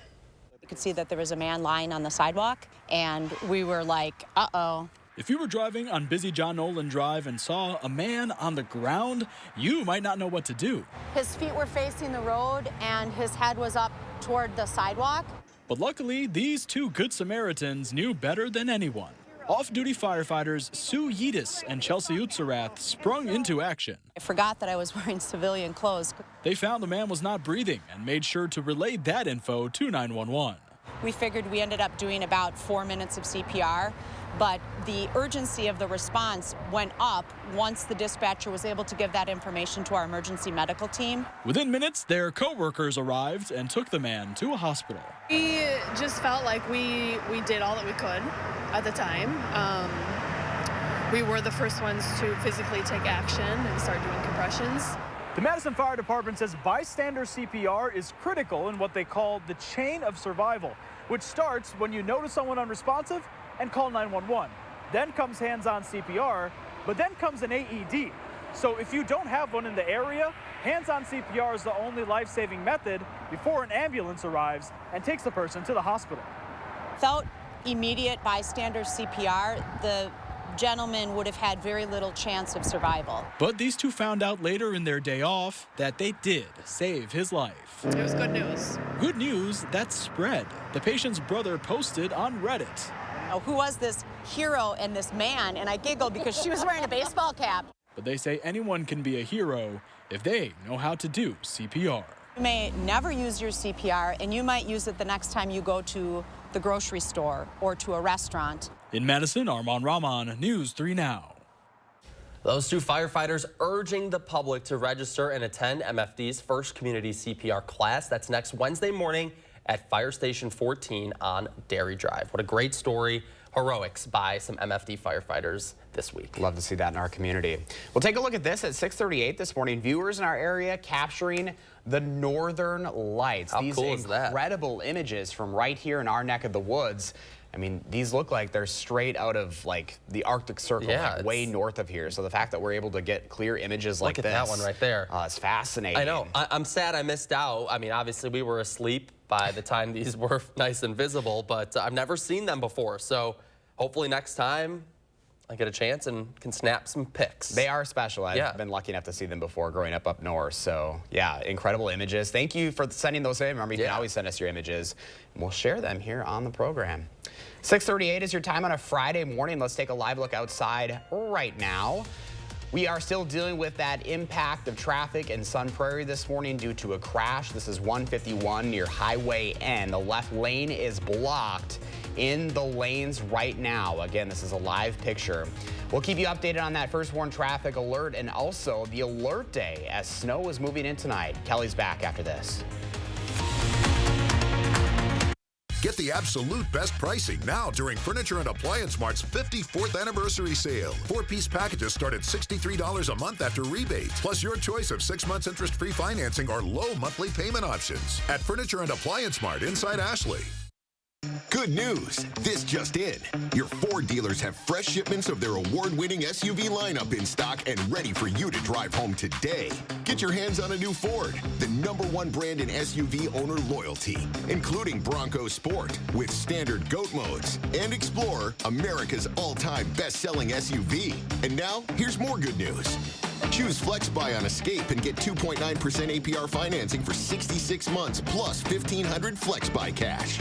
Speaker 4: You could see that there was a man lying on the sidewalk, and we were like, uh-oh.
Speaker 5: If you were driving on busy John Nolan Drive and saw a man on the ground, you might not know what to do.
Speaker 4: His feet were facing the road, and his head was up toward the sidewalk.
Speaker 5: But luckily, these two Good Samaritans knew better than anyone. Off-duty firefighters Sue Yedis and Chelsea Utsarath sprung into action.
Speaker 4: I forgot that I was wearing civilian clothes.
Speaker 5: They found the man was not breathing and made sure to relay that info to 911.
Speaker 4: We figured we ended up doing about 4 minutes of CPR, but the urgency of the response went up once the dispatcher was able to give that information to our emergency medical team.
Speaker 5: Within minutes, their co-workers arrived and took the man to a hospital.
Speaker 7: We just felt like we did all that we could at the time. We were the first ones to physically take action and start doing compressions.
Speaker 5: The Madison Fire Department says bystander CPR is critical in what they call the chain of survival, which starts when you notice someone unresponsive and call 911. Then comes hands-on CPR, but then comes an AED. So if you don't have one in the area, hands-on CPR is the only life-saving method before an ambulance arrives and takes the person to the hospital.
Speaker 4: Without immediate bystander CPR, the gentleman would have had very little chance of survival.
Speaker 5: But these two found out later in their day off that they did save his life.
Speaker 7: It was good news.
Speaker 5: Good news that spread. The patient's brother posted on Reddit.
Speaker 4: Oh, who was this hero and this man? And I giggled because she was wearing a baseball cap.
Speaker 5: But they say anyone can be a hero if they know how to do CPR.
Speaker 4: You may never use your CPR, and you might use it the next time you go to the grocery store or to a restaurant.
Speaker 5: In Madison, Arman Rahman, News 3 Now.
Speaker 3: Those two firefighters urging the public to register and attend MFD's first community CPR class. That's next Wednesday morning at Fire Station 14 on Dairy Drive. What a great story. Heroics by some MFD firefighters this week.
Speaker 2: Love to see that in our community. We'll take a look at this at 6:38 this morning. Viewers in our area capturing the northern lights.
Speaker 3: How
Speaker 2: These
Speaker 3: cool is that?
Speaker 2: incredible images from right here in our neck of the woods. I mean, these look like they're straight out of like the Arctic Circle,
Speaker 3: Yeah,
Speaker 2: like way north of here. So the fact that we're able to get clear images like
Speaker 3: Look
Speaker 2: this,
Speaker 3: at that one right there.
Speaker 2: Is fascinating.
Speaker 3: I know. I'm sad I missed out. I mean, obviously we were asleep by the time these were nice and visible, but I've never seen them before. So hopefully next time I get a chance and can snap some pics.
Speaker 2: They are special. I've been lucky enough to see them before growing up north. So yeah, incredible images. Thank you for sending those in. Remember, you can always send us your images and we'll share them here on the program. 6:38 is your time on a Friday morning. Let's take a live look outside right now. We are still dealing with that impact of traffic in Sun Prairie this morning due to a crash. This is 151 near Highway N. The left lane is blocked in the lanes right now. Again, this is a live picture. We'll keep you updated on that first warn traffic alert and also the alert day as snow is moving in tonight. Kelly's back after this.
Speaker 14: Get the absolute best pricing now during Furniture and Appliance Mart's 54th anniversary sale. 4-piece packages start at $63 a month after rebates, plus your choice of 6 months interest-free financing or low monthly payment options at Furniture and Appliance Mart inside Ashley.
Speaker 15: Good news! This just in. Your Ford dealers have fresh shipments of their award-winning SUV lineup in stock and ready for you to drive home today. Get your hands on a new Ford, the #1 brand in SUV owner loyalty, including Bronco Sport with standard GOAT modes and Explorer, America's all-time best-selling SUV. And now, here's more good news. Choose FlexBuy on Escape and get 2.9% APR financing for 66 months plus $1,500 FlexBuy cash.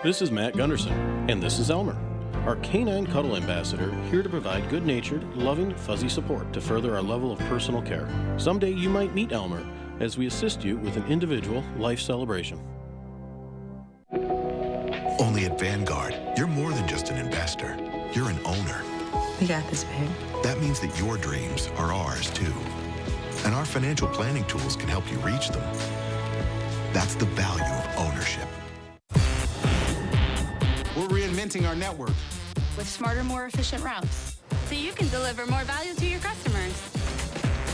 Speaker 18: This is Matt Gunderson, and this is Elmer, our canine cuddle ambassador, here to provide good-natured, loving, fuzzy support to further our level of personal care. Someday you might meet Elmer as we assist you with an individual life celebration.
Speaker 21: Only at Vanguard, you're more than just an investor. You're an owner.
Speaker 22: We got this, babe.
Speaker 21: That means that your dreams are ours, too. And our financial planning tools can help you reach them. That's the value of ownership.
Speaker 24: We're reinventing our network
Speaker 25: with smarter, more efficient routes, so you can deliver more value to your customers.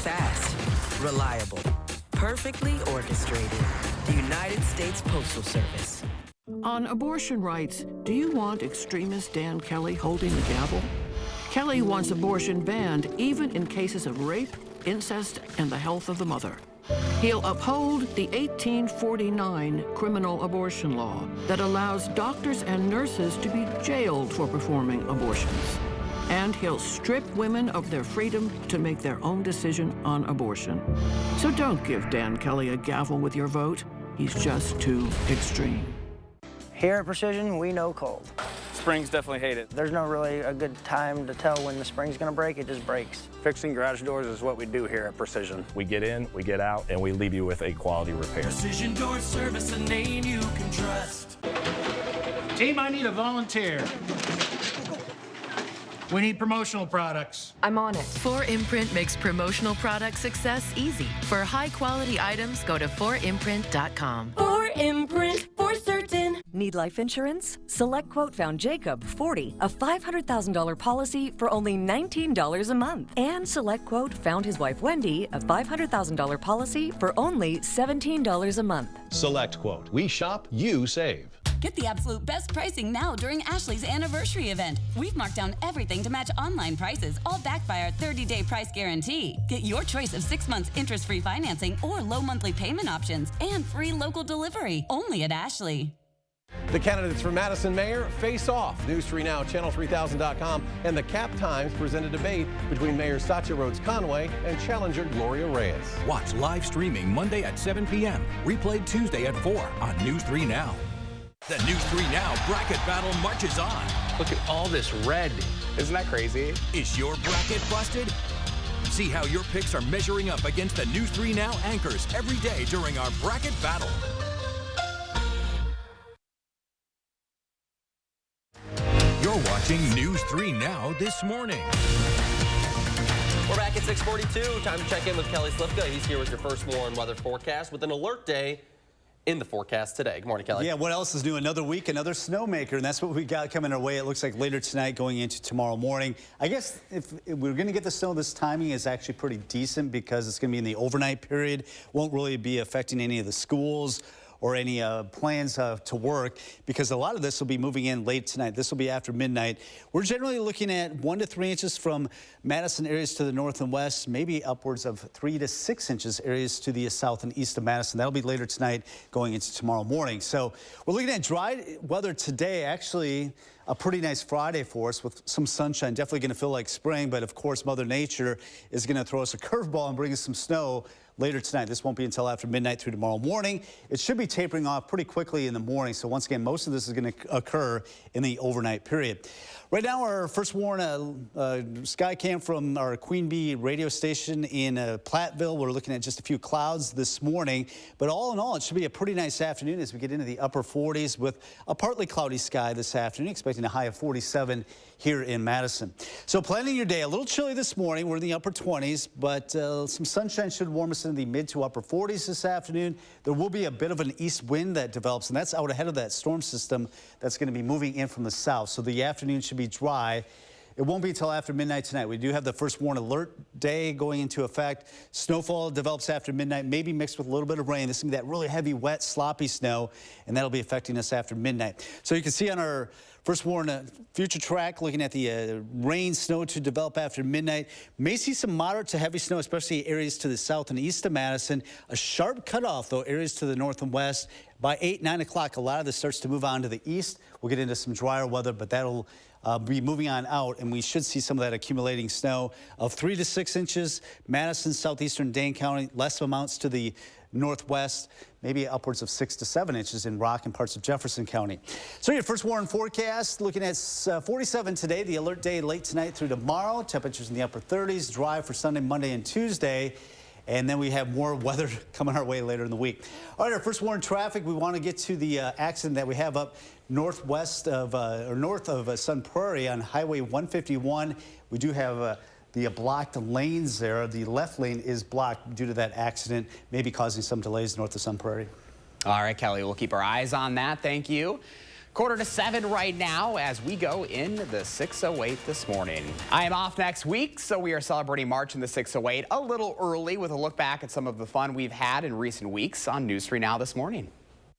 Speaker 26: Fast, reliable, perfectly orchestrated. The United States Postal Service.
Speaker 27: On abortion rights, do you want extremist Dan Kelly holding the gavel? Kelly wants abortion banned even in cases of rape, incest, and the health of the mother. He'll uphold the 1849 criminal abortion law that allows doctors and nurses to be jailed for performing abortions. And he'll strip women of their freedom to make their own decision on abortion. So don't give Dan Kelly a gavel with your vote. He's just too extreme.
Speaker 28: Here at Precision, we know cold.
Speaker 30: Springs definitely hate it.
Speaker 28: There's no really a good time to tell when the spring's gonna break, it just breaks.
Speaker 30: Fixing garage doors is what we do here at Precision.
Speaker 32: We get in, we get out, and we leave you with a quality repair.
Speaker 33: Precision Door Service, a name you can trust.
Speaker 19: Team, I need a volunteer. We need promotional products.
Speaker 20: I'm on it. 4imprint makes promotional product success easy. For high-quality items, go to 4imprint.com.
Speaker 34: 4imprint, for certain. Need life insurance? Select Quote found Jacob, 40, a $500,000 policy for only $19 a month. And Select Quote found his wife Wendy, a $500,000 policy for only $17 a month.
Speaker 35: Select Quote. We shop, you save.
Speaker 31: Get the absolute best pricing now during Ashley's anniversary event. We've marked down everything to match online prices, all backed by our 30-day price guarantee. Get your choice of 6 months interest-free financing or low monthly payment options and free local delivery, only at Ashley.
Speaker 36: The candidates for Madison mayor face off. News 3 Now, channel3000.com, and the Cap Times present a debate between Mayor Satya Rhodes Conway and challenger Gloria Reyes.
Speaker 37: Watch live streaming Monday at 7 p.m., replayed Tuesday at 4 on News 3 Now. The News 3 Now bracket battle marches on.
Speaker 2: Look at all this red. Isn't that crazy?
Speaker 37: Is your bracket busted? See how your picks are measuring up against the News 3 Now anchors every day during our bracket battle. You're watching News 3 Now this morning.
Speaker 3: We're back at 6:42. Time to check in with Kelly Slifka. He's here with your first warn weather forecast with an alert day in the forecast today. Good morning, Kelly.
Speaker 23: Yeah, what else is new? Another week, another snowmaker, and that's what we got coming our way. It looks like later tonight going into tomorrow morning. I guess if we're going to get the snow, this timing is actually pretty decent because it's going to be in the overnight period. Won't really be affecting any of the schools or any plans to work because a lot of this will be moving in late tonight. This will be after midnight. We're generally looking at 1 to 3 inches from Madison areas to the north and west, maybe upwards of 3 to 6 inches areas to the south and east of Madison. That'll be later tonight going into tomorrow morning. So we're looking at dry weather today, actually a pretty nice Friday for us with some sunshine. Definitely going to feel like spring, but of course Mother Nature is going to throw us a curveball and bring us some snow later tonight. This won't be until after midnight through tomorrow morning. It should be tapering off pretty quickly in the morning. So once again, most of this is going to occur in the overnight period. Right now, our first warn sky cam from our Queen Bee radio station in Platteville. We're looking at just a few clouds this morning, but all in all, it should be a pretty nice afternoon as we get into the upper 40s with a partly cloudy sky this afternoon, expecting a high of 47 here in Madison. So planning your day, a little chilly this morning. We're in the upper 20s, but some sunshine should warm us into the mid to upper 40s this afternoon. There will be a bit of an east wind that develops, and that's out ahead of that storm system that's going to be moving in from the south. So the afternoon should be dry. It won't be until after midnight tonight. We do have the first warn alert day going into effect. Snowfall develops after midnight, maybe mixed with a little bit of rain. This is going to be that really heavy, wet, sloppy snow, and that'll be affecting us after midnight. So you can see on our first warn future track, looking at the rain, snow to develop after midnight. May see some moderate to heavy snow, especially areas to the south and east of Madison. A sharp cutoff, though, areas to the north and west. By 8, 9 o'clock, a lot of this starts to move on to the east. We'll get into some drier weather, but that'll be moving on out, and we should see some of that accumulating snow of 3 to 6 inches. Madison, southeastern Dane County, less amounts to the northwest, maybe upwards of 6 to 7 inches in Rock and parts of Jefferson County. So your first warn forecast, looking at 47 today, the alert day late tonight through tomorrow. Temperatures in the upper 30s, dry for Sunday, Monday, and Tuesday. And then we have more weather coming our way later in the week. All right, our first warn traffic, we want to get to the accident that we have up northwest of, or north of Sun Prairie on Highway 151. We do have the blocked lanes there. The left lane is blocked due to that accident, maybe causing some delays north of Sun Prairie.
Speaker 2: All right, Kelly, we'll keep our eyes on that. Thank you. 6:45 right now as we go in the 608 this morning. I am off next week, so we are celebrating March in the 608 a little early with a look back at some of the fun we've had in recent weeks on News 3 Now this morning.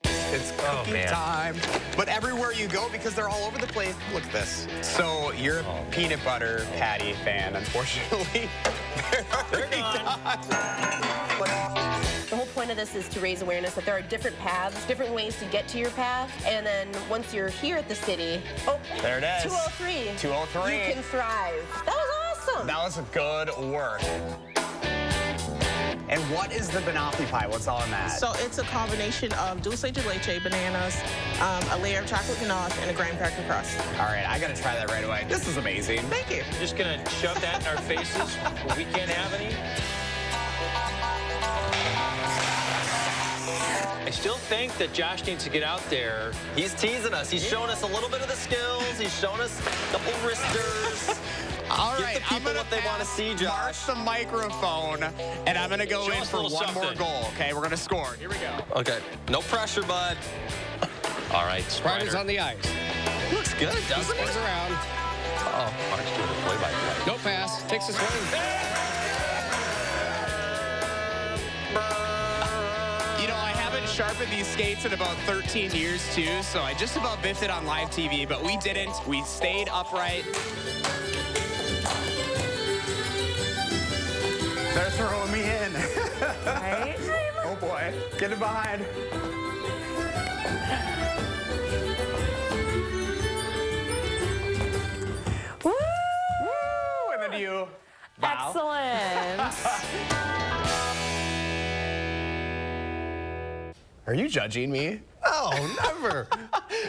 Speaker 2: It's cookie time. But everywhere you go, because they're all over the place, look at this. So you're a peanut butter patty fan, unfortunately. They're gone.
Speaker 1: The whole point of this is to raise awareness that there are different paths, different ways to get to your path, and then once you're here at the city,
Speaker 2: there it is.
Speaker 1: 203.
Speaker 2: 203.
Speaker 1: You can thrive. That was awesome.
Speaker 2: That was good work. And what is the banoffee pie? What's all in that?
Speaker 4: So it's a combination of dulce de leche, bananas, a layer of chocolate ganache, and a graham cracker crust.
Speaker 2: All right, I gotta try that right away. This is amazing.
Speaker 4: Thank you.
Speaker 5: Just gonna shove that in our faces when we can't have any? I still think that Josh needs to get out there.
Speaker 3: He's teasing us. He's showing us a little bit of the skills. He's showing us a couple wristers.
Speaker 2: All right,
Speaker 3: Give the people what they want to see, Josh.
Speaker 2: Mark the microphone, and I'm gonna go in for one more goal. Okay, we're gonna score. Here we go.
Speaker 3: Okay, no pressure, bud.
Speaker 5: All right,
Speaker 6: Riders on the ice.
Speaker 3: Looks good, doesn't it?
Speaker 6: Spins around.
Speaker 3: Oh, Mark's doing a play-by-play.
Speaker 6: No pass. Takes a swing.
Speaker 2: Sharpened these skates in about 13 years too, so I just about biffed it on live TV, but we didn't. We stayed upright. They're throwing me in.
Speaker 1: Right?
Speaker 2: Oh boy, get it behind.
Speaker 1: Woo!
Speaker 2: Woo! And then you bow.
Speaker 1: Excellent.
Speaker 2: Are you judging me?
Speaker 3: No, never.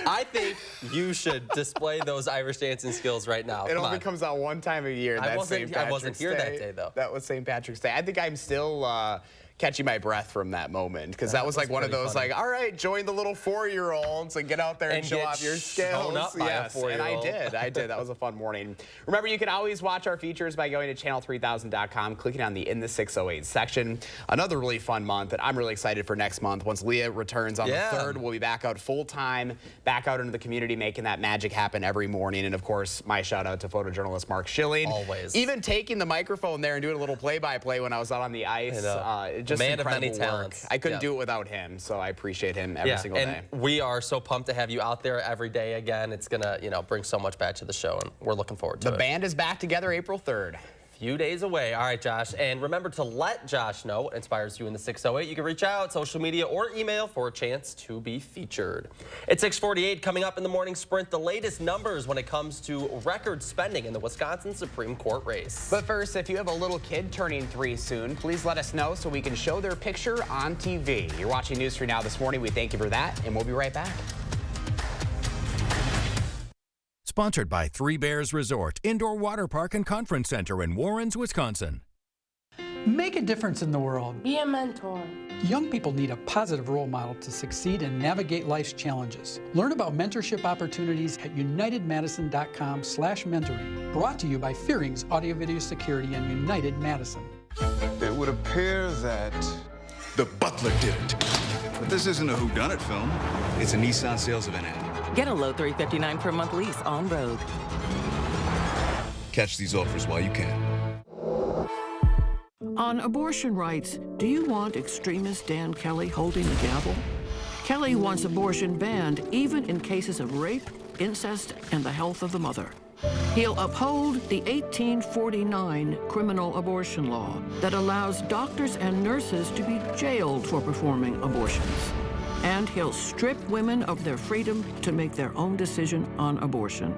Speaker 3: I think you should display those Irish dancing skills right now.
Speaker 2: It only comes out one time a year.
Speaker 3: I wasn't here that day, though.
Speaker 2: That was St. Patrick's Day. I think I'm still catching my breath from that moment, because that was like one of those funny. Like, all right, join the little 4-year-olds and get out there and show off your skills.
Speaker 3: Up by a 4-year-old.
Speaker 2: And I did. That was a fun morning. Remember, you can always watch our features by going to channel3000.com, clicking on the In the 608 section. Another really fun month that I'm really excited for next month. Once Leah returns on the 3rd, we'll be back out full-time, back out into the community, making that magic happen every morning. And of course, my shout out to photojournalist Mark Schilling.
Speaker 3: Always.
Speaker 2: Even taking the microphone there and doing a little play-by-play when I was out on the ice. Just
Speaker 3: man of many
Speaker 2: work.
Speaker 3: talents.
Speaker 2: I couldn't do it without him, so I appreciate him every single day.
Speaker 3: And we are so pumped to have you out there every day again. It's gonna, bring so much back to the show, and we're looking forward to it.
Speaker 2: The band is back together April 3rd.
Speaker 3: few days away. All right, Josh. And remember to let Josh know what inspires you in the 608. You can reach out, social media, or email for a chance to be featured. It's 6:48 coming up in the morning sprint. The latest numbers when it comes to record spending in the Wisconsin Supreme Court race.
Speaker 2: But first, if you have a little kid turning 3 soon, please let us know so we can show their picture on TV. You're watching News 3 Now this morning. We thank you for that, and we'll be right back.
Speaker 37: Sponsored by Three Bears Resort, Indoor Water Park and Conference Center in Warrens, Wisconsin.
Speaker 7: Make a difference in the world.
Speaker 8: Be a mentor.
Speaker 7: Young people need a positive role model to succeed and navigate life's challenges. Learn about mentorship opportunities at unitedmadison.com/mentoring. Brought to you by Fearing's Audio Video Security and United Madison.
Speaker 9: It would appear that the butler did it. But this isn't a whodunit film. It's a Nissan sales event ad.
Speaker 26: Get a low $359 per month lease on road.
Speaker 9: Catch these offers while you can.
Speaker 27: On abortion rights, do you want extremist Dan Kelly holding the gavel? Kelly wants abortion banned even in cases of rape, incest, and the health of the mother. He'll uphold the 1849 criminal abortion law that allows doctors and nurses to be jailed for performing abortions. And he'll strip women of their freedom to make their own decision on abortion.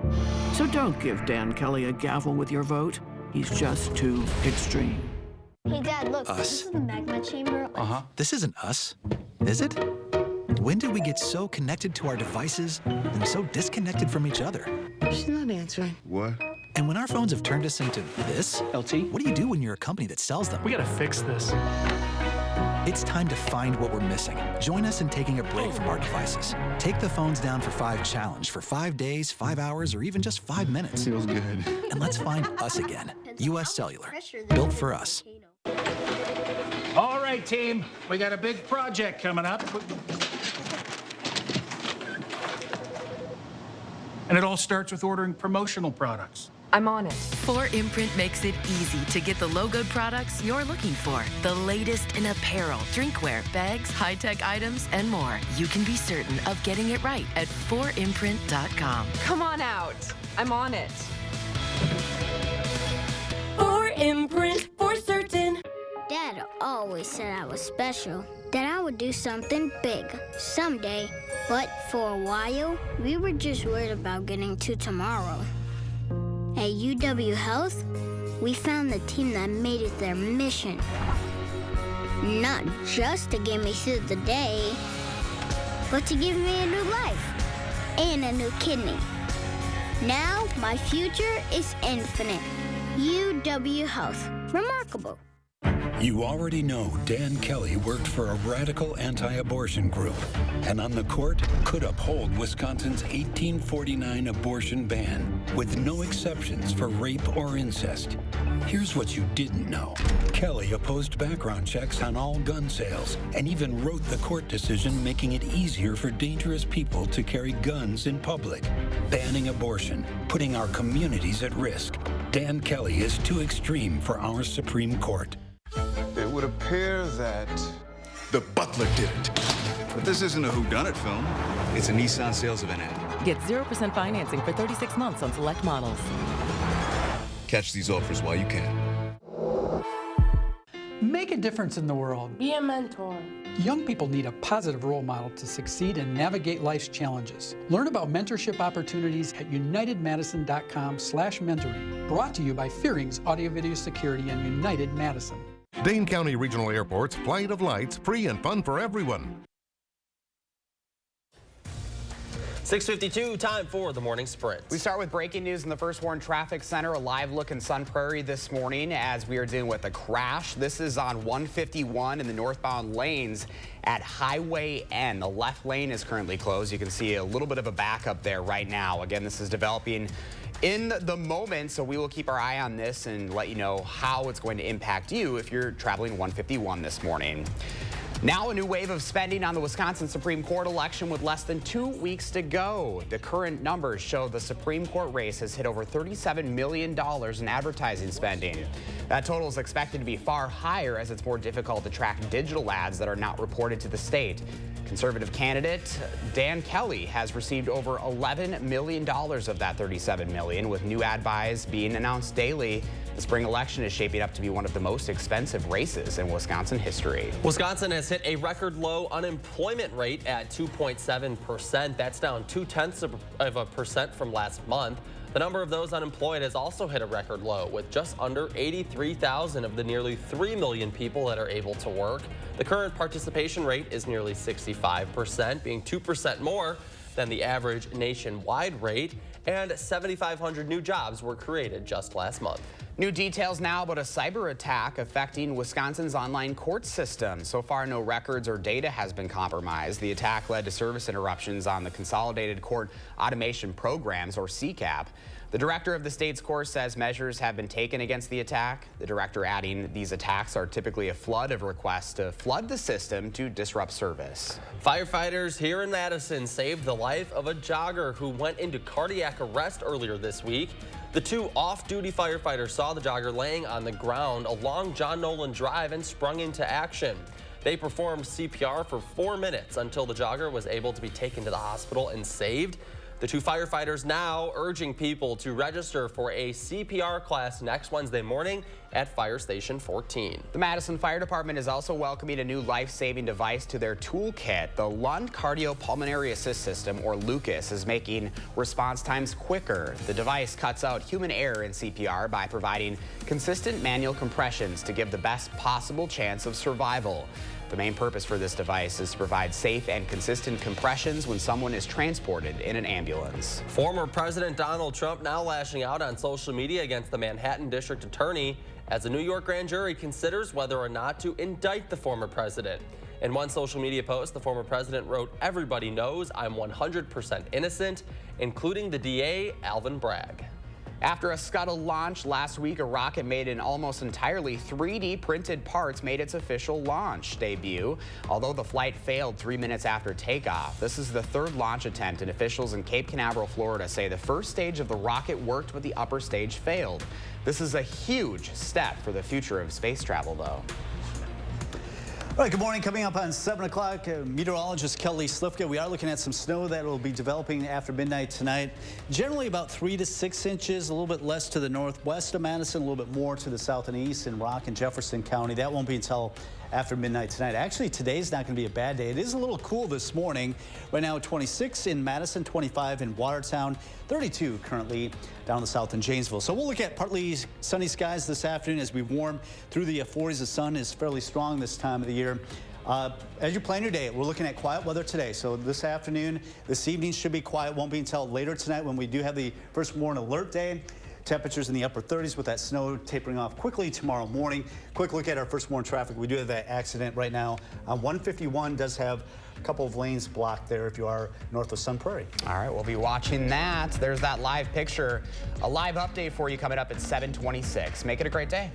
Speaker 27: So don't give Dan Kelly a gavel with your vote. He's just too extreme.
Speaker 10: Hey, Dad, look.
Speaker 11: Us.
Speaker 10: This is the magma chamber.
Speaker 11: This isn't us, is it? When did we get so connected to our devices and so disconnected from each other?
Speaker 10: She's not answering.
Speaker 9: What?
Speaker 11: And when our phones have turned us into this, LT, what do you do when you're a company that sells them?
Speaker 7: We gotta fix this.
Speaker 11: It's time to find what we're missing. Join us in taking a break from our devices. Take the phones down for 5 challenge for 5 days, 5 hours, or even just 5 minutes.
Speaker 9: Feels good.
Speaker 11: And let's find us again. U.S. Cellular, built for us.
Speaker 19: All right, team. We got a big project coming up. And it all starts with ordering promotional products.
Speaker 20: I'm on it. 4imprint makes it easy to get the logoed products you're looking for. The latest in apparel, drinkware, bags, high-tech items, and more. You can be certain of getting it right at 4imprint.com.
Speaker 31: Come on out. I'm on it.
Speaker 10: 4imprint, for certain. Dad always said I was special, that I would do something big someday. But for a while, we were just worried about getting to tomorrow. At UW Health, we found the team that made it their mission. Not just to get me through the day, but to give me a new life and a new kidney. Now, my future is infinite. UW Health. Remarkable.
Speaker 37: You already know Dan Kelly worked for a radical anti-abortion group and on the court could uphold Wisconsin's 1849 abortion ban with no exceptions for rape or incest. Here's what you didn't know. Kelly opposed background checks on all gun sales and even wrote the court decision making it easier for dangerous people to carry guns in public, banning abortion, putting our communities at risk. Dan Kelly is too extreme for our Supreme Court.
Speaker 9: It would appear that the butler did it. But this isn't a whodunit film. It's a Nissan sales event ad.
Speaker 26: Get 0% financing for 36 months on select models.
Speaker 9: Catch these offers while you can.
Speaker 7: Make a difference in the world.
Speaker 8: Be a mentor.
Speaker 7: Young people need a positive role model to succeed and navigate life's challenges. Learn about mentorship opportunities at unitedmadison.com/mentoring. Brought to you by Fearing's Audio Video Security and United Madison.
Speaker 35: Dane County Regional Airport's Flight of Lights, free and fun for everyone.
Speaker 3: 6:52, time for the morning sprint.
Speaker 2: We start with breaking news in the First Warren Traffic Center. A live look in Sun Prairie this morning as we are dealing with a crash. This is on 151 in the northbound lanes at Highway N. The left lane is currently closed. You can see a little bit of a backup there right now. Again, this is developing in the moment, so we will keep our eye on this and let you know how it's going to impact you if you're traveling 151 this morning. Now a new wave of spending on the Wisconsin Supreme Court election with less than 2 weeks to go. The current numbers show the Supreme Court race has hit over $37 million in advertising spending. That total is expected to be far higher as it's more difficult to track digital ads that are not reported to the state. Conservative candidate Dan Kelly has received over $11 million of that $37 million, with new ad buys being announced daily. The spring election is shaping up to be one of the most expensive races in Wisconsin history.
Speaker 3: Wisconsin has hit a record low unemployment rate at 2.7%. That's down 0.2% from last month. The number of those unemployed has also hit a record low, with just under 83,000 of the nearly 3 million people that are able to work. The current participation rate is nearly 65%, being 2% more than the average nationwide rate, and 7,500 new jobs were created just last month.
Speaker 2: New details now about a cyber attack affecting Wisconsin's online court system. So far, no records or data has been compromised. The attack led to service interruptions on the Consolidated Court Automation Programs, or CCAP. The director of the state's court says measures have been taken against the attack. The director adding these attacks are typically a flood of requests to flood the system to disrupt service.
Speaker 3: Firefighters here in Madison saved the life of a jogger who went into cardiac arrest earlier this week. The two off-duty firefighters saw the jogger laying on the ground along John Nolan Drive and sprung into action. They performed CPR for 4 minutes until the jogger was able to be taken to the hospital and saved. The two firefighters now urging people to register for a CPR class next Wednesday morning at Fire Station 14.
Speaker 2: The Madison Fire Department is also welcoming a new life-saving device to their toolkit. The Lund Cardiopulmonary Assist System, or LUCAS, is making response times quicker. The device cuts out human error in CPR by providing consistent manual compressions to give the best possible chance of survival. The main purpose for this device is to provide safe and consistent compressions when someone is transported in an ambulance.
Speaker 3: Former President Donald Trump now lashing out on social media against the Manhattan District Attorney as a New York grand jury considers whether or not to indict the former president. In one social media post, the former president wrote, "Everybody knows I'm 100% innocent, including the DA, Alvin Bragg."
Speaker 2: After a Scuttle launch last week, a rocket made in almost entirely 3D printed parts made its official launch debut, although the flight failed 3 minutes after takeoff. This is the third launch attempt, and officials in Cape Canaveral, Florida say the first stage of the rocket worked, but the upper stage failed. This is a huge step for the future of space travel, though.
Speaker 23: All right, good morning. Coming up on 7 o'clock, meteorologist Kelly Slifka. We are looking at some snow that will be developing after midnight tonight. Generally about 3 to 6 inches, a little bit less to the northwest of Madison, a little bit more to the south and east in Rock and Jefferson County. That won't be until after midnight tonight. Actually, today's not going to be a bad day. It is a little cool this morning. Right now, 26 in Madison, 25 in Watertown, 32 currently down the south in Janesville. So we'll look at partly sunny skies this afternoon as we warm through the 40s. The sun is fairly strong this time of the year. As you plan your day, we're looking at quiet weather today. So this afternoon, this evening should be quiet. Won't be until later tonight when we do have the first warn alert day. Temperatures in the upper 30s with that snow tapering off quickly tomorrow morning. Quick look at our first warn traffic. We do have that accident right now. 151 does have a couple of lanes blocked there if you are north of Sun Prairie.
Speaker 2: All right, we'll be watching that. There's that live picture. A live update for you coming up at 7:26. Make it a great day.